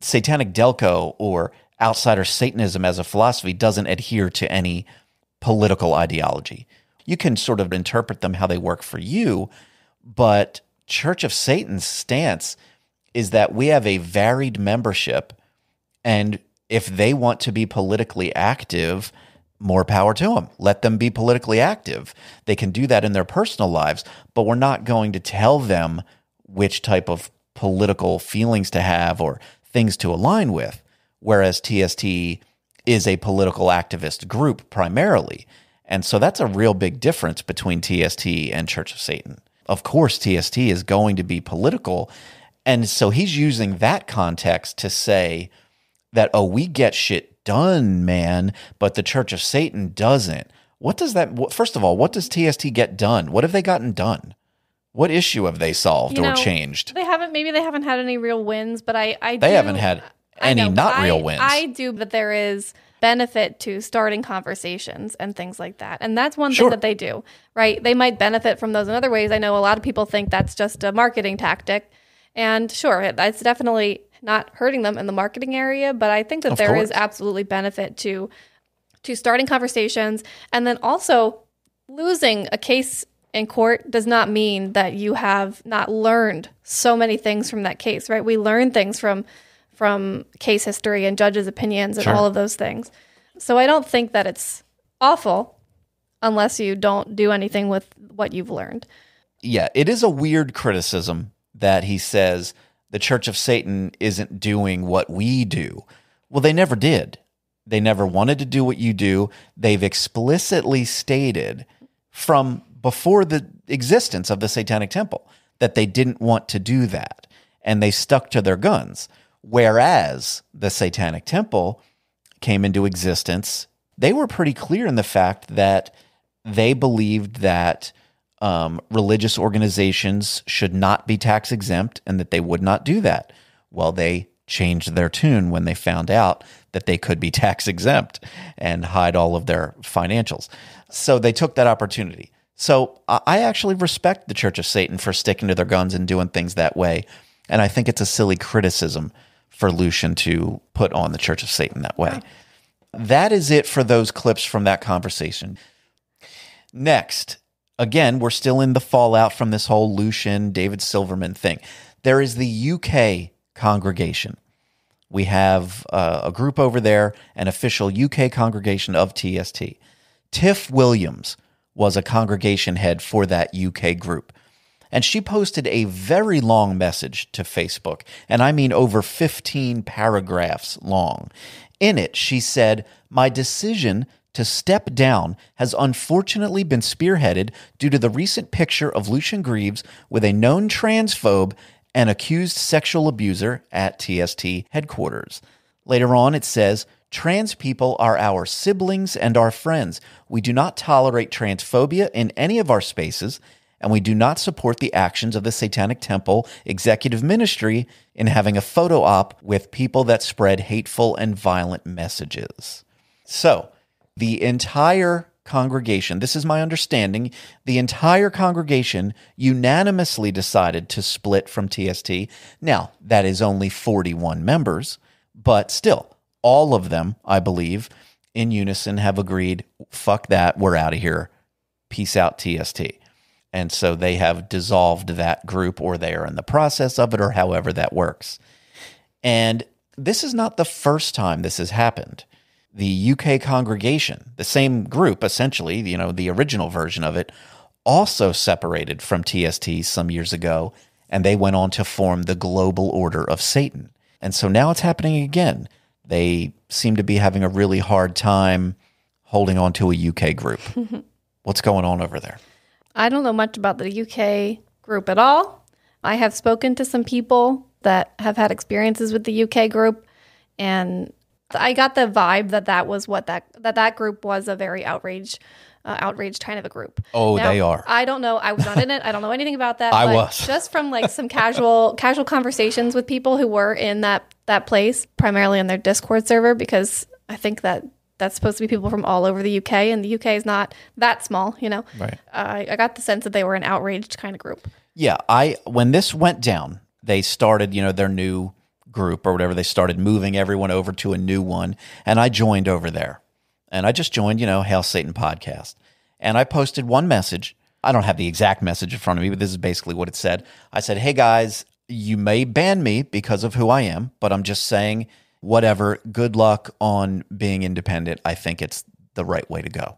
Satanic Delco or outsider Satanism as a philosophy doesn't adhere to any political ideology. You can sort of interpret them how they work for you, but Church of Satan's stance is that we have a varied membership, and if they want to be politically active, more power to them. Let them be politically active. They can do that in their personal lives, but we're not going to tell them which type of political feelings to have or things to align with, whereas TST is a political activist group primarily. And so that's a real big difference between TST and Church of Satan. Of course, TST is going to be political, and so he's using that context to say that, oh, we get shit done, man, but the Church of Satan doesn't. What does that, first of all, what does TST get done? What have they gotten done? What issue have they solved or changed? Maybe they haven't had any real wins, but I They haven't had any real wins. I do, but there is benefit to starting conversations and things like that. And that's one thing that they do, right? They might benefit from those in other ways. I know a lot of people think that's just a marketing tactic. And sure, it's definitely not hurting them in the marketing area, but I think that there is absolutely benefit to starting conversations. And then also, losing a case in court does not mean that you have not learned so many things from that case, right? We learn things from case history and judges' opinions and all of those things. So I don't think that it's awful unless you don't do anything with what you've learned. Yeah, it is a weird criticism that he says the Church of Satan isn't doing what we do. Well, they never did. They never wanted to do what you do. They've explicitly stated from before the existence of the Satanic Temple that they didn't want to do that, and they stuck to their guns. Whereas the Satanic Temple came into existence, they were pretty clear in the fact that they believed that religious organizations should not be tax exempt and that they would not do that. Well, they changed their tune when they found out that they could be tax exempt and hide all of their financials. So they took that opportunity. So I actually respect the Church of Satan for sticking to their guns and doing things that way. And I think it's a silly criticism for Lucien to put on the Church of Satan that way. That is it for those clips from that conversation. Next, again, we're still in the fallout from this whole Lucien, David Silverman thing. There is the UK congregation. We have a group over there, an official UK congregation of TST. Tiff Williams was a congregation head for that UK group. And she posted a very long message to Facebook, and I mean over 15 paragraphs long. In it, she said, "My decision to step down has unfortunately been spearheaded due to the recent picture of Lucien Greaves with a known transphobe and accused sexual abuser at TST headquarters." Later on, it says, "Trans people are our siblings and our friends. We do not tolerate transphobia in any of our spaces, and we do not support the actions of the Satanic Temple Executive Ministry in having a photo op with people that spread hateful and violent messages." So, the entire congregation, this is my understanding, the entire congregation unanimously decided to split from TST. Now, that is only 41 members, but still, all of them, I believe, in unison have agreed, fuck that, we're out of here. Peace out, TST. And so they have dissolved that group, or they are in the process of it, or however that works. And this is not the first time this has happened. The UK congregation, the same group, essentially, the original version of it, also separated from TST some years ago, and they went on to form the Global Order of Satan. And so now it's happening again. They seem to be having a really hard time holding on to a UK group. What's going on over there? I don't know much about the UK group at all. I have spoken to some people that have had experiences with the UK group, and I got the vibe that was what that group was, a very outraged kind of a group. Oh, now, they are. I don't know. I was not in it. I don't know anything about that. I but was. just from like some casual conversations with people who were in that place, primarily on their Discord server, because I think that's supposed to be people from all over the UK, and the UK is not that small, you know. Right. I got the sense that they were an outraged kind of group. Yeah, when this went down, they started, their new group or whatever. They started moving everyone over to a new one, and I joined over there. And I just joined, Hail Satan podcast. And I posted one message. I don't have the exact message in front of me, but this is basically what it said. I said, hey guys, you may ban me because of who I am, but I'm just saying, whatever, good luck on being independent. I think it's the right way to go.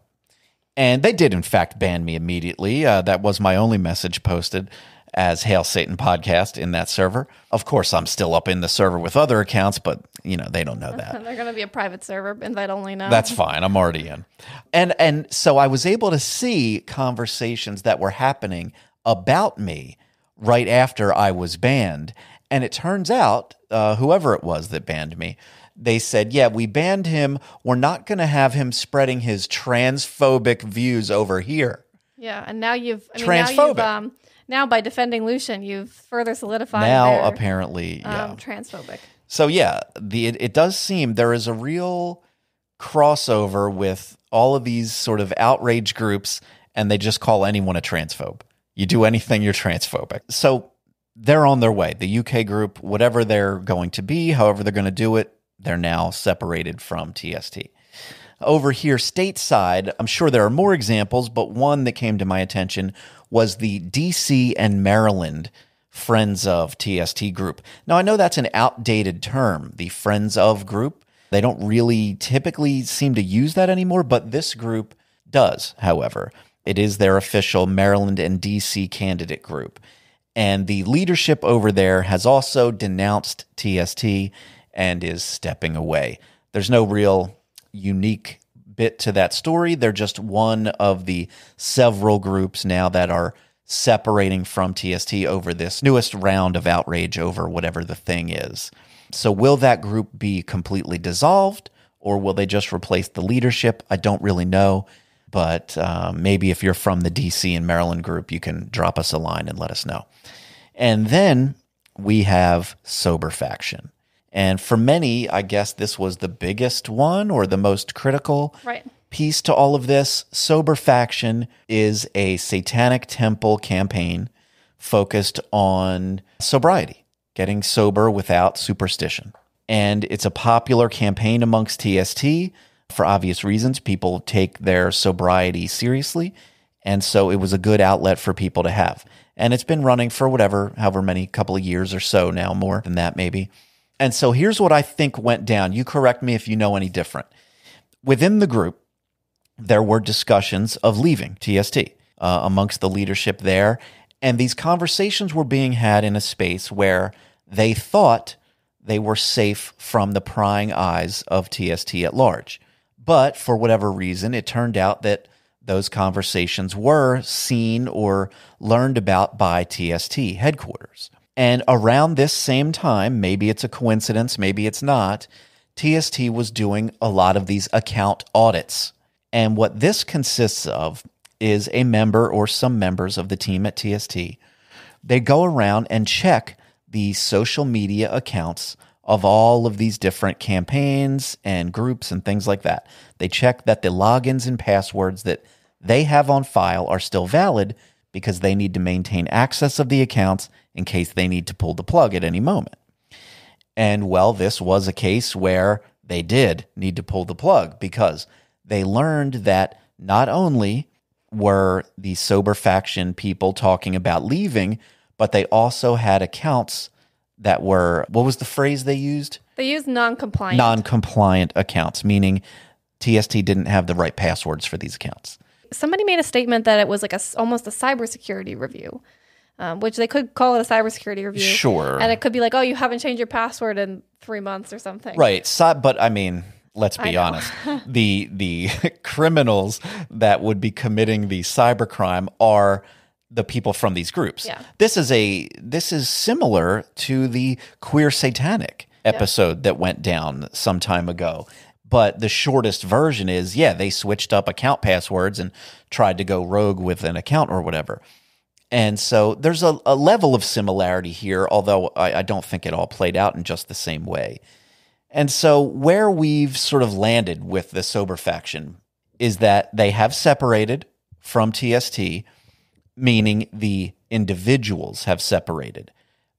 And they did, in fact, ban me immediately. That was my only message posted as Hail Satan podcast in that server. Of course, I'm still up in the server with other accounts, but, they don't know that. They're going to be a private server, invite only now. That's fine. I'm already in. And so I was able to see conversations that were happening about me right after I was banned. And it turns out, whoever it was that banned me, they said, yeah, we banned him. We're not going to have him spreading his transphobic views over here. Yeah, and now transphobic. Now by defending Lucien, you've further solidified now their, apparently, yeah. Transphobic. So yeah, it does seem there is a real crossover with all of these sort of outrage groups, and they just call anyone a transphobe. You do anything, you're transphobic. So they're on their way. The UK group, whatever they're going to be, however they're going to do it, they're now separated from TST. Over here, stateside, I'm sure there are more examples, but one that came to my attention was the DC and Maryland Friends of TST group. Now, I know that's an outdated term, the Friends of group. They don't really typically seem to use that anymore, but this group does, however. It is their official Maryland and DC candidate group. And the leadership over there has also denounced TST and is stepping away. There's no real unique bit to that story. They're just one of the several groups now that are separating from TST over this newest round of outrage over whatever the thing is. So will that group be completely dissolved, or will they just replace the leadership? I don't really know, but maybe if you're from the DC and Maryland group, you can drop us a line and let us know. And then we have Sober Faction. And for many, I guess this was the biggest one or the most critical piece to all of this. Sober Faction is a Satanic Temple campaign focused on sobriety, getting sober without superstition. And it's a popular campaign amongst TST for obvious reasons. People take their sobriety seriously. And so it was a good outlet for people to have. And it's been running for however many couple of years or so now, more than that maybe. And so here's what I think went down. You correct me if you know any different. Within the group, there were discussions of leaving TST amongst the leadership there. And these conversations were being had in a space where they thought they were safe from the prying eyes of TST at large. But for whatever reason, it turned out that those conversations were seen or learned about by TST headquarters. And around this same time, maybe it's a coincidence, maybe it's not, TST was doing a lot of these account audits. And what this consists of is a member or some members of the team at TST. They go around and check the social media accounts of all of these different campaigns and groups and things like that. They check that the logins and passwords that they have on file are still valid because they need to maintain access of the accounts in case they need to pull the plug at any moment. And well, this was a case where they did need to pull the plug because they learned that not only were the Sober Faction people talking about leaving, but they also had accounts that were, what was the phrase they used? They used non-compliant. Non-compliant accounts, meaning TST didn't have the right passwords for these accounts. Somebody made a statement that it was like almost a cybersecurity review, which they could call it a cybersecurity review. Sure. And it could be like, oh, you haven't changed your password in 3 months or something. Right. But I mean, let's be honest. The criminals that would be committing the cybercrime are the people from these groups. Yeah. This is similar to the queer satanic episode that went down some time ago. But the shortest version is, they switched up account passwords and tried to go rogue with an account or whatever. And so there's a level of similarity here, although I don't think it all played out in just the same way. And so where we've sort of landed with the sober faction is that they have separated from TST, meaning the individuals have separated.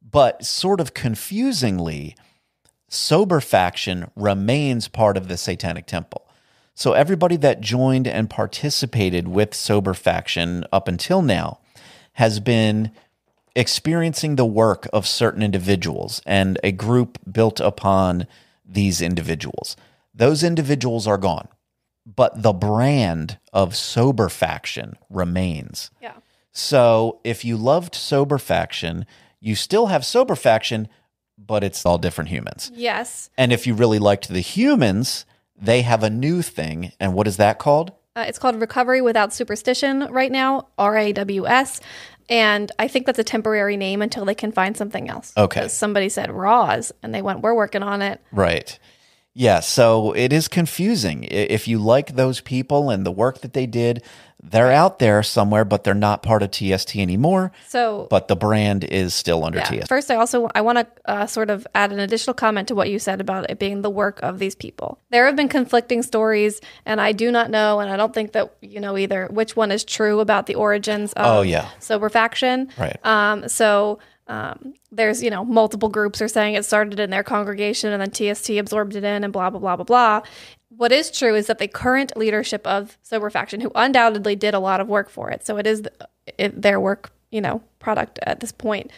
But sort of confusingly, sober faction remains part of the Satanic Temple. So everybody that joined and participated with sober faction up until now has been experiencing the work of certain individuals and a group built upon these individuals. Those individuals are gone, but the brand of sober faction remains. Yeah. So if you loved sober faction, you still have sober faction, but it's all different humans. Yes. And if you really liked the humans, they have a new thing. And what is that called? It's called Recovery Without Superstition right now, RAWS. And I think that's a temporary name until they can find something else. Okay. Because somebody said RAWS, and they went, we're working on it. Right. Yeah, so it is confusing. If you like those people and the work that they did, they're out there somewhere, but they're not part of TST anymore. So, but the brand is still under TST. First, I want to sort of add an additional comment to what you said about it being the work of these people. There have been conflicting stories, and I do not know, and I don't think that you know either, which one is true about the origins of sober faction. Right. There's, multiple groups are saying it started in their congregation and then TST absorbed it in and blah, blah, blah, blah, blah. What is true is that the current leadership of sober faction, who undoubtedly did a lot of work for it, so it is their work, product at this point,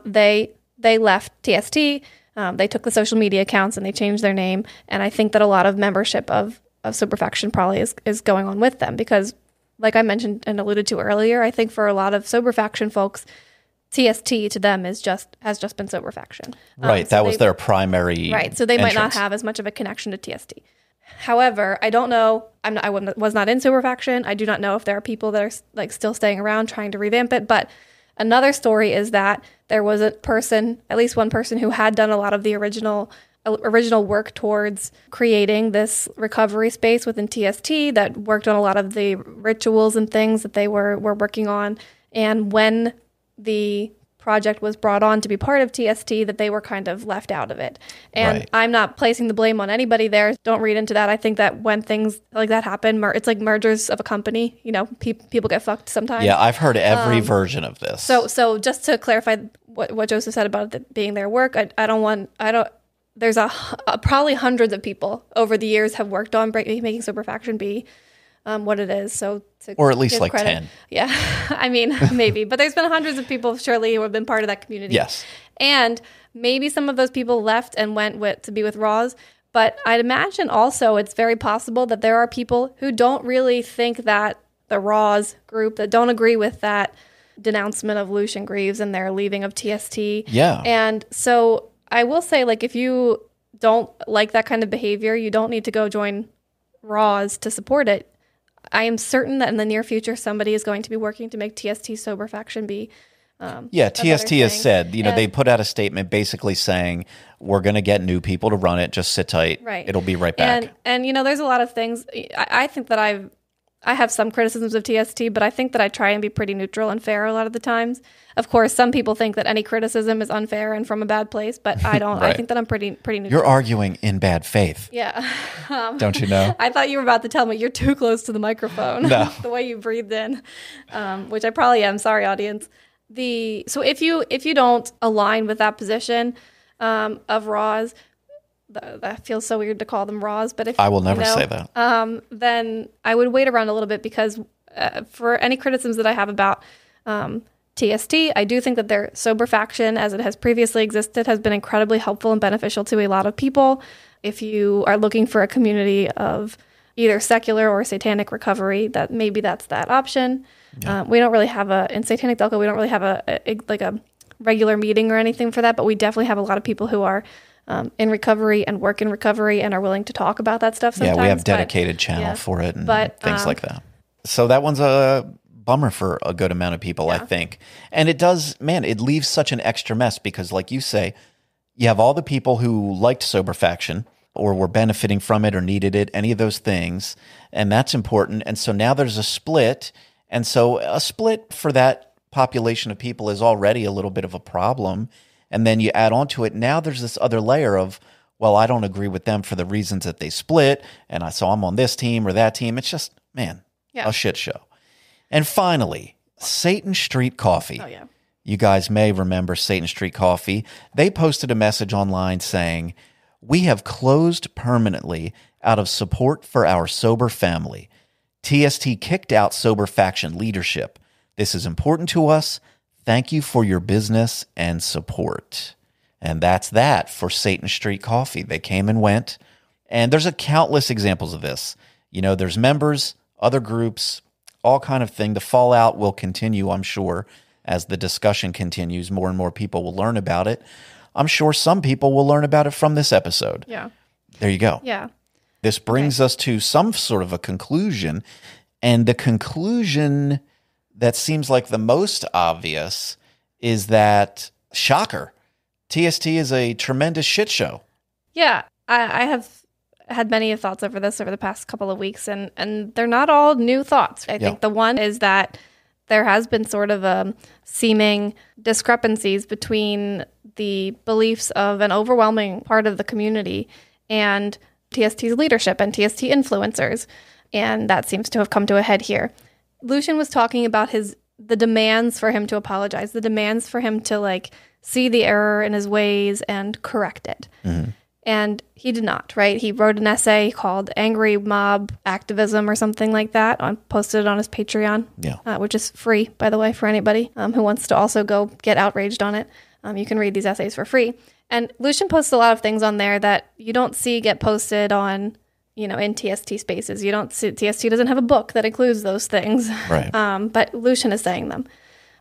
they left TST, they took the social media accounts and they changed their name, and I think that a lot of membership of sober faction probably is going on with them because, like I mentioned and alluded to earlier, I think for a lot of sober faction folks, TST to them has just been sober faction. Right, that was their primary Right, so they might not entrance. have as much of a connection to TST. However, I don't know, I was not in sober faction. I do not know if there are people that are still staying around trying to revamp it. But another story is that there was a person, at least one person, who had done a lot of the original work towards creating this recovery space within TST that worked on a lot of the rituals and things that they were working on. And when the project was brought on to be part of TST, that they were kind of left out of it. And Right. I'm not placing the blame on anybody there. Don't read into that. I think that when things like that happen, it's like mergers of a company. People get fucked sometimes. Yeah, I've heard every version of this. So just to clarify what Joseph said about it being their work, there's probably hundreds of people over the years have worked on making sober faction be what it is. Or at least give like credit. 10. Yeah, I mean, maybe. But there's been hundreds of people, surely, who have been part of that community. Yes. And maybe some of those people left and went to be with Raws. But I'd imagine also it's very possible that there are people who don't really think that the Raws group, that don't agree with that denouncement of Lucien Greaves and their leaving of TST. Yeah. And so I will say, if you don't like that kind of behavior, you don't need to go join Raws to support it. I am certain that in the near future, somebody is going to be working to make TST sober faction be. TST has said, they put out a statement basically saying, we're going to get new people to run it. Just sit tight. Right. It'll be right back. And there's a lot of things. I think that I have some criticisms of TST, but I think that I try and be pretty neutral and fair a lot of the times. Of course, some people think that any criticism is unfair and from a bad place, but I don't. Right. I think that I'm pretty neutral. You're arguing in bad faith. Yeah. Don't you know? I thought you were about to tell me you're too close to the microphone. No. The way you breathed in, which I probably am. Sorry, audience. So if you don't align with that position of Raws, that feels so weird to call them Raws, but if I will never say that. Then I would wait around a little bit because for any criticisms that I have about TST, I do think that their sober faction, as it has previously existed, has been incredibly helpful and beneficial to a lot of people. If you are looking for a community of either secular or satanic recovery, that's that option. Yeah. We don't really have in Satanic Delco, we don't really have a regular meeting or anything for that, but we definitely have a lot of people who are in recovery and work in recovery and are willing to talk about that stuff sometimes. Yeah, we have dedicated channel for it and things like that. So that one's bummer for a good amount of people, I think. And it does, man, it leaves such an extra mess because, like you say, you have all the people who liked sober faction or were benefiting from it or needed it, any of those things, and that's important. And so now there's a split, and so a split for that population of people is already a little bit of a problem. And then you add on to it, now there's this other layer of, well, I don't agree with them for the reasons that they split, and so I'm on this team or that team. It's just, man, a shit show. And finally, Satan Street Coffee. Oh, yeah. You guys may remember Satan Street Coffee. They posted a message online saying, "We have closed permanently out of support for our sober family. TST kicked out sober faction leadership. This is important to us. Thank you for your business and support." And that's that for Satan Street Coffee. They came and went. And there's countless examples of this. You know, there's members, other groups, all kind of thing. The fallout will continue, I'm sure, as the discussion continues. More and more people will learn about it. I'm sure some people will learn about it from this episode. Yeah. There you go. Yeah. This brings us to some sort of a conclusion. And the conclusion that seems like the most obvious is that, shocker, TST is a tremendous shit show. Yeah. I have had many thoughts over this over the past couple of weeks, and they're not all new thoughts. I think the one is that there has been sort of a seeming discrepancies between the beliefs of an overwhelming part of the community and TST's leadership and TST influencers. And that seems to have come to a head here. Lucien was talking about the demands for him to apologize, the demands for him to see the error in his ways and correct it. Mm-hmm. And he did not, right? He wrote an essay called Angry Mob Activism or something like that, posted it on his Patreon, which is free, by the way, for anybody who wants to also go get outraged on it. You can read these essays for free. And Lucien posts a lot of things on there that you don't see get posted on, in TST spaces. You don't see, TST doesn't have a book that includes those things. Right. But Lucien is saying them.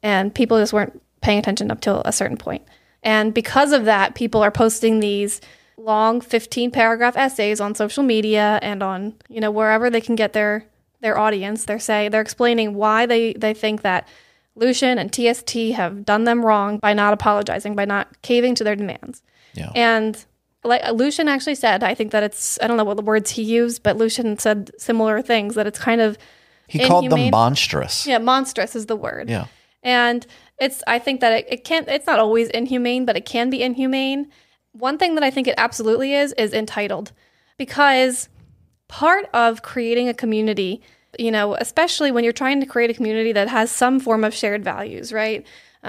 And people just weren't paying attention up till a certain point. And because of that, people are posting these long 15-paragraph essays on social media and on, wherever they can get their audience. They're explaining why they think that Lucien and TST have done them wrong by not apologizing, by not caving to their demands. Yeah. And like Lucien actually said, I think that I don't know what the words he used, but Lucien said similar things, that it's kind of He called them monstrous. Yeah, monstrous is the word. Yeah. And I think that it's not always inhumane, but it can be inhumane. One thing that I think it absolutely is entitled, because part of creating a community, especially when you're trying to create a community that has some form of shared values, right?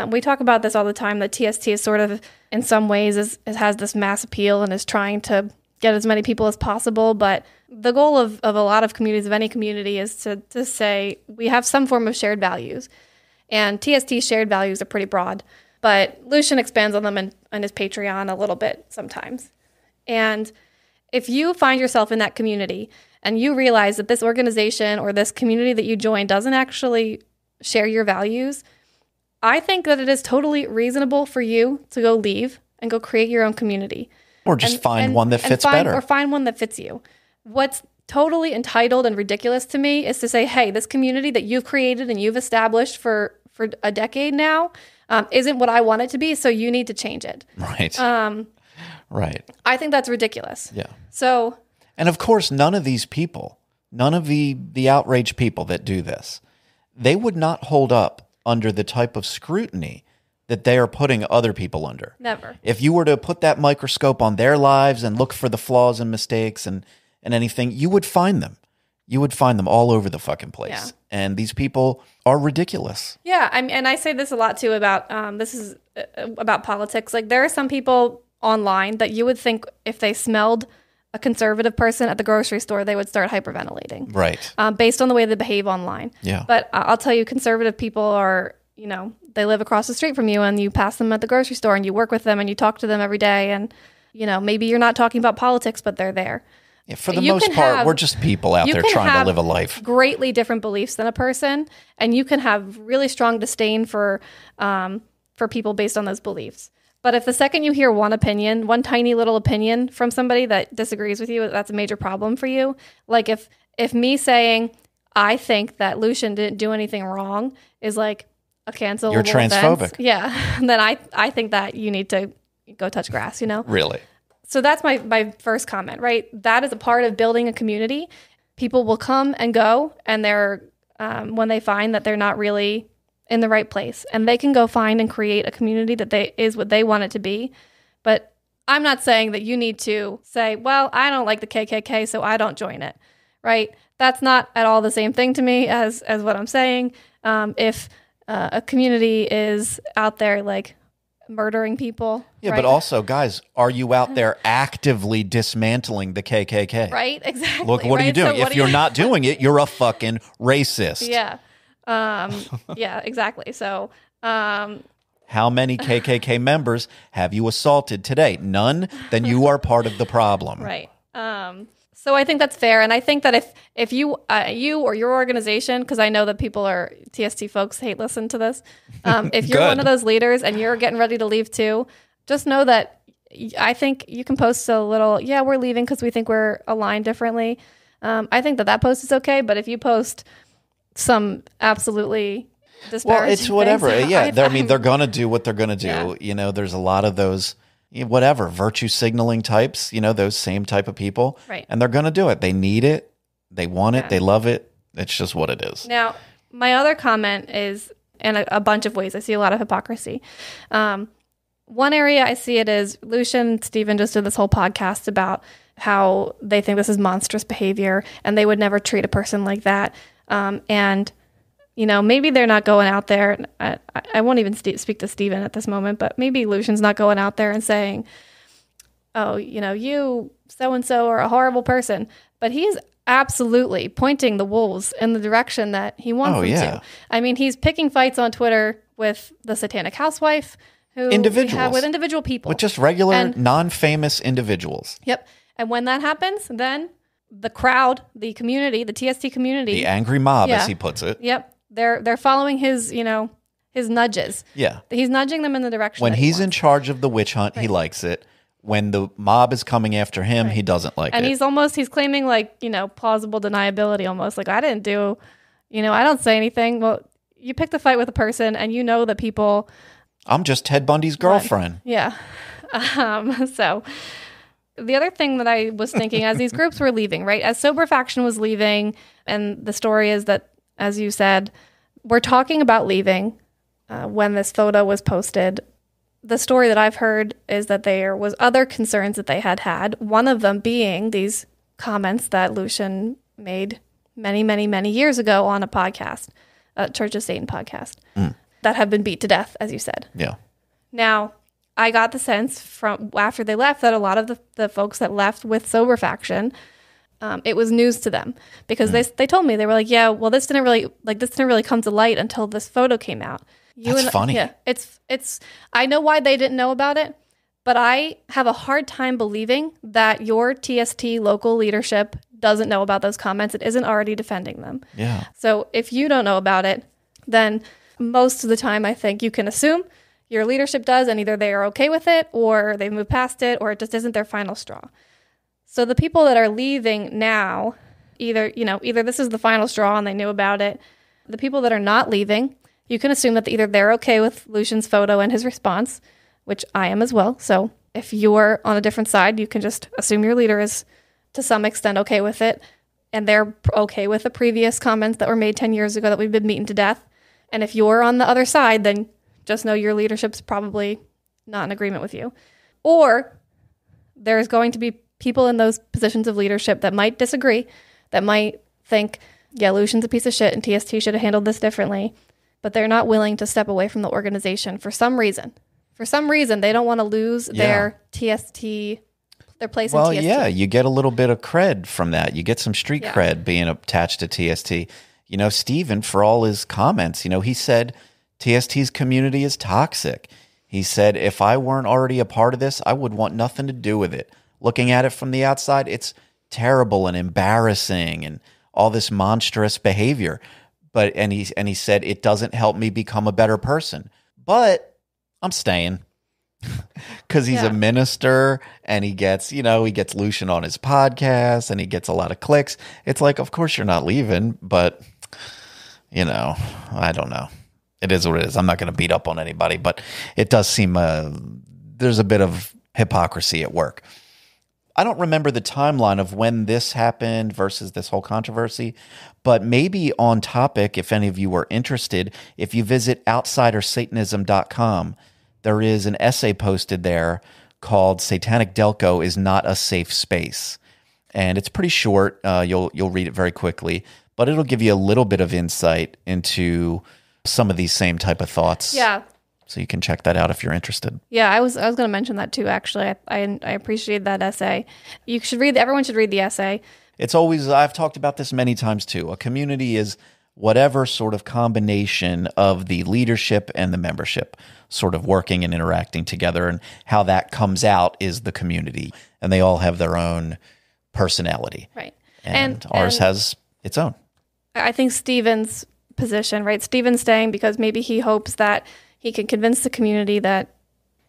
We talk about this all the time, that TST is sort of, in some ways, has this mass appeal and is trying to get as many people as possible. But the goal of a lot of communities, of any community, is to say we have some form of shared values. And TST's shared values are pretty broad. But Lucien expands on them on his Patreon a little bit sometimes. And if you find yourself in that community and you realize that this organization or this community that you join doesn't actually share your values, I think that it is totally reasonable for you to go leave and go create your own community. Or just find one that fits better. Or find one that fits you. What's totally entitled and ridiculous to me is to say, hey, this community that you've created and you've established for a decade now isn't what I want it to be, so you need to change it. Right. Right. I think that's ridiculous. Yeah. So, and of course, none of these people, none of the outraged people that do this, they would not hold up under the type of scrutiny that they are putting other people under. Never. If you were to put that microscope on their lives and look for the flaws and mistakes and anything, you would find them. You would find them all over the fucking place. Yeah. And these people are ridiculous. Yeah, and I say this a lot too about this is about politics. Like, there are some people online that you would think if they smelled a conservative person at the grocery store, they would start hyperventilating. Right. Based on the way they behave online. Yeah. But I'll tell you, conservative people are, they live across the street from you, and you pass them at the grocery store and you work with them and you talk to them every day, and maybe you're not talking about politics, but they're there. Yeah, for the most part, we're just people out there trying to live a life. Greatly different beliefs than a person, and you can have really strong disdain for people based on those beliefs. But if the second you hear one tiny little opinion from somebody that disagrees with you, that's a major problem for you. Like if me saying I think that Lucien didn't do anything wrong is like a cancelable You're transphobic. offense. Yeah. Then I think that you need to go touch grass, Really? So that's my first comment, right? That is a part of building a community. People will come and go, and they're when they find that they're not really in the right place, and they can go find and create a community that is what they want it to be. But I'm not saying that you need to say, well, I don't like the KKK, so I don't join it, right? That's not at all the same thing to me as what I'm saying. If a community is out there like murdering people. Yeah, right? but also, guys, are you out there actively dismantling the KKK? Right, exactly. Look, what are you doing? So if you're not doing it, you're a fucking racist. Yeah. Yeah, exactly. So, how many KKK members have you assaulted today? None? Then you are part of the problem. Right. So I think that's fair. And I think that if you or your organization, because I know that people are TST folks hate listen to this. If you're one of those leaders and you're getting ready to leave too, just know that I think you can post a little, yeah, we're leaving because we think we're aligned differently. I think that post is okay. But if you post some absolutely disparaging well, it's whatever. things, Yeah. They're going to do what they're going to do. Yeah. There's a lot of those whatever, virtue signaling types, those same type of people. Right. And they're going to do it. They need it. They want it. They love it. It's just what it is. Now, my other comment is in a bunch of ways. I see a lot of hypocrisy. One area I see it is Lucien and Stephen just did this whole podcast about how they think this is monstrous behavior and they would never treat a person like that. And maybe they're not going out there. I won't even speak to Stephen at this moment, but maybe Lucien's not going out there and saying, oh, you so-and-so are a horrible person. But he's absolutely pointing the wolves in the direction that he wants them to. I mean, he's picking fights on Twitter with the Satanic housewife, with individual people. With just regular, non-famous individuals. Yep. And when that happens, then the crowd, the community, the TST community. The angry mob, as he puts it. Yep. They're following his nudges. Yeah. He's nudging them in the direction when that he's in charge of the witch hunt, he likes it. When the mob is coming after him, he doesn't like it. And he's claiming plausible deniability almost. Like, I didn't do, I don't say anything. Well, you picked a fight with a person and that people. I'm just Ted Bundy's girlfriend. Yeah. So the other thing that I was thinking as these groups were leaving, right? As Sober Faction was leaving, and the story is that, as you said, we're talking about leaving when this photo was posted. The story that I've heard is that there was other concerns that they had, one of them being these comments that Lucien made many, many, many years ago on a podcast, a Church of Satan podcast, that have been beat to death, as you said. Yeah. Now, I got the sense from after they left that a lot of the folks that left with Sober Faction, it was news to them because they told me, they were like, yeah, well, this didn't really come to light until this photo came out. That's funny. Yeah, it's. I know why they didn't know about it, but I have a hard time believing that your TST local leadership doesn't know about those comments. It isn't already defending them. Yeah. So if you don't know about it, then most of the time I think you can assume your leadership does, and either they are okay with it, or they've moved past it, or it just isn't their final straw. So the people that are leaving now, either this is the final straw and they knew about it. The people that are not leaving, you can assume that either they're okay with Lucien's photo and his response, which I am as well. So if you're on a different side, you can just assume your leader is to some extent okay with it, and they're okay with the previous comments that were made 10 years ago that we've been beaten to death. And if you're on the other side, then just know your leadership's probably not in agreement with you. Or there's going to be people in those positions of leadership that might disagree, that might think, yeah, Lucien's a piece of shit and TST should have handled this differently, but they're not willing to step away from the organization for some reason. For some reason, they don't want to lose their TST, their place in TST. Well, yeah, you get a little bit of cred from that. You get some street cred being attached to TST. Stephen, for all his comments, he said TST's community is toxic. He said, if I weren't already a part of this, I would want nothing to do with it. Looking at it from the outside, it's terrible and embarrassing and all this monstrous behavior. But and he said, it doesn't help me become a better person. But I'm staying. because he's a Yeah. minister and he gets Lucien on his podcast and he gets a lot of clicks. It's like, of course you're not leaving, but I don't know. It is what it is. I'm not going to beat up on anybody, but it does seem there's a bit of hypocrisy at work. I don't remember the timeline of when this happened versus this whole controversy, but maybe on topic, if any of you are interested, if you visit outsidersatanism.com, there is an essay posted there called Satanic Delco is Not a Safe Space. And it's pretty short. You'll read it very quickly, but it'll give you a little bit of insight into some of these same type of thoughts. Yeah. So you can check that out if you're interested. Yeah, I was going to mention that too, actually. I appreciate that essay. Everyone should read the essay. It's always, I've talked about this many times too. A community is whatever sort of combination of the leadership and the membership sort of working and interacting together, and how that comes out is the community. And they all have their own personality. Right. And ours has its own. I think Stephen's position, right? Stephen's staying because maybe he hopes that he can convince the community that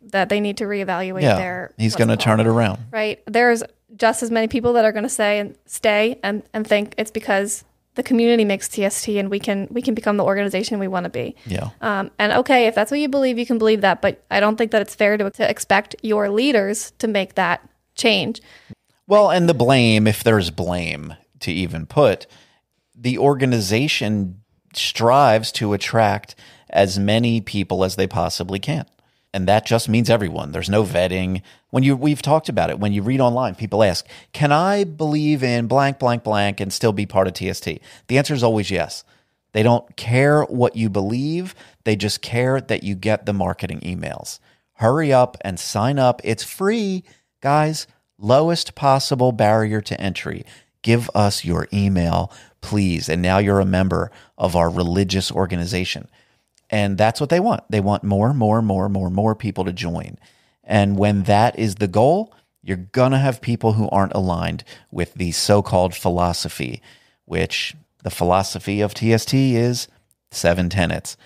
they need to reevaluate their... He's going to turn it around. Right. There's just as many people that are going to stay and think it's because the community makes TST and we can become the organization we want to be. Yeah. And okay, if that's what you believe, you can believe that, but I don't think that it's fair to expect your leaders to make that change. Well, and the blame, if there's blame to even put, the organization strives to attract as many people as they possibly can. And that just means everyone. There's no vetting. We've talked about it. When you read online, people ask, can I believe in blank, blank, blank and still be part of TST? The answer is always yes. They don't care what you believe. They just care that you get the marketing emails. Hurry up and sign up. It's free, guys. Lowest possible barrier to entry. Give us your email, please. And now you're a member of our religious organization. And that's what they want. They want more people to join. And when that is the goal, you're going to have people who aren't aligned with the so-called philosophy, which the philosophy of TST is 7 tenets.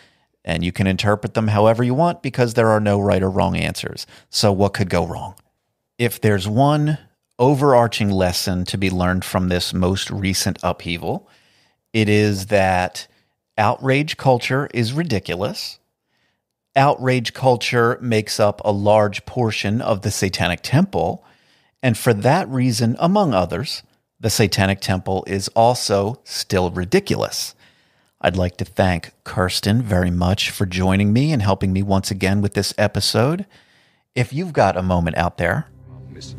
And you can interpret them however you want because there are no right or wrong answers. So what could go wrong? If there's one overarching lesson to be learned from this most recent upheaval, it is that outrage culture is ridiculous. Outrage culture makes up a large portion of the Satanic Temple. And for that reason, among others, the Satanic Temple is also still ridiculous. I'd like to thank Kirsten very much for joining me and helping me once again with this episode. If you've got a moment out there,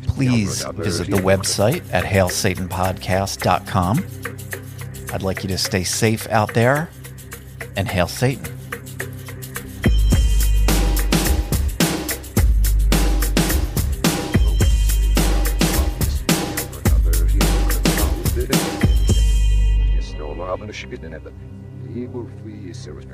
please visit the website at hailsatanpodcast.com. I'd like you to stay safe out there, and hail Satan. Evil free service.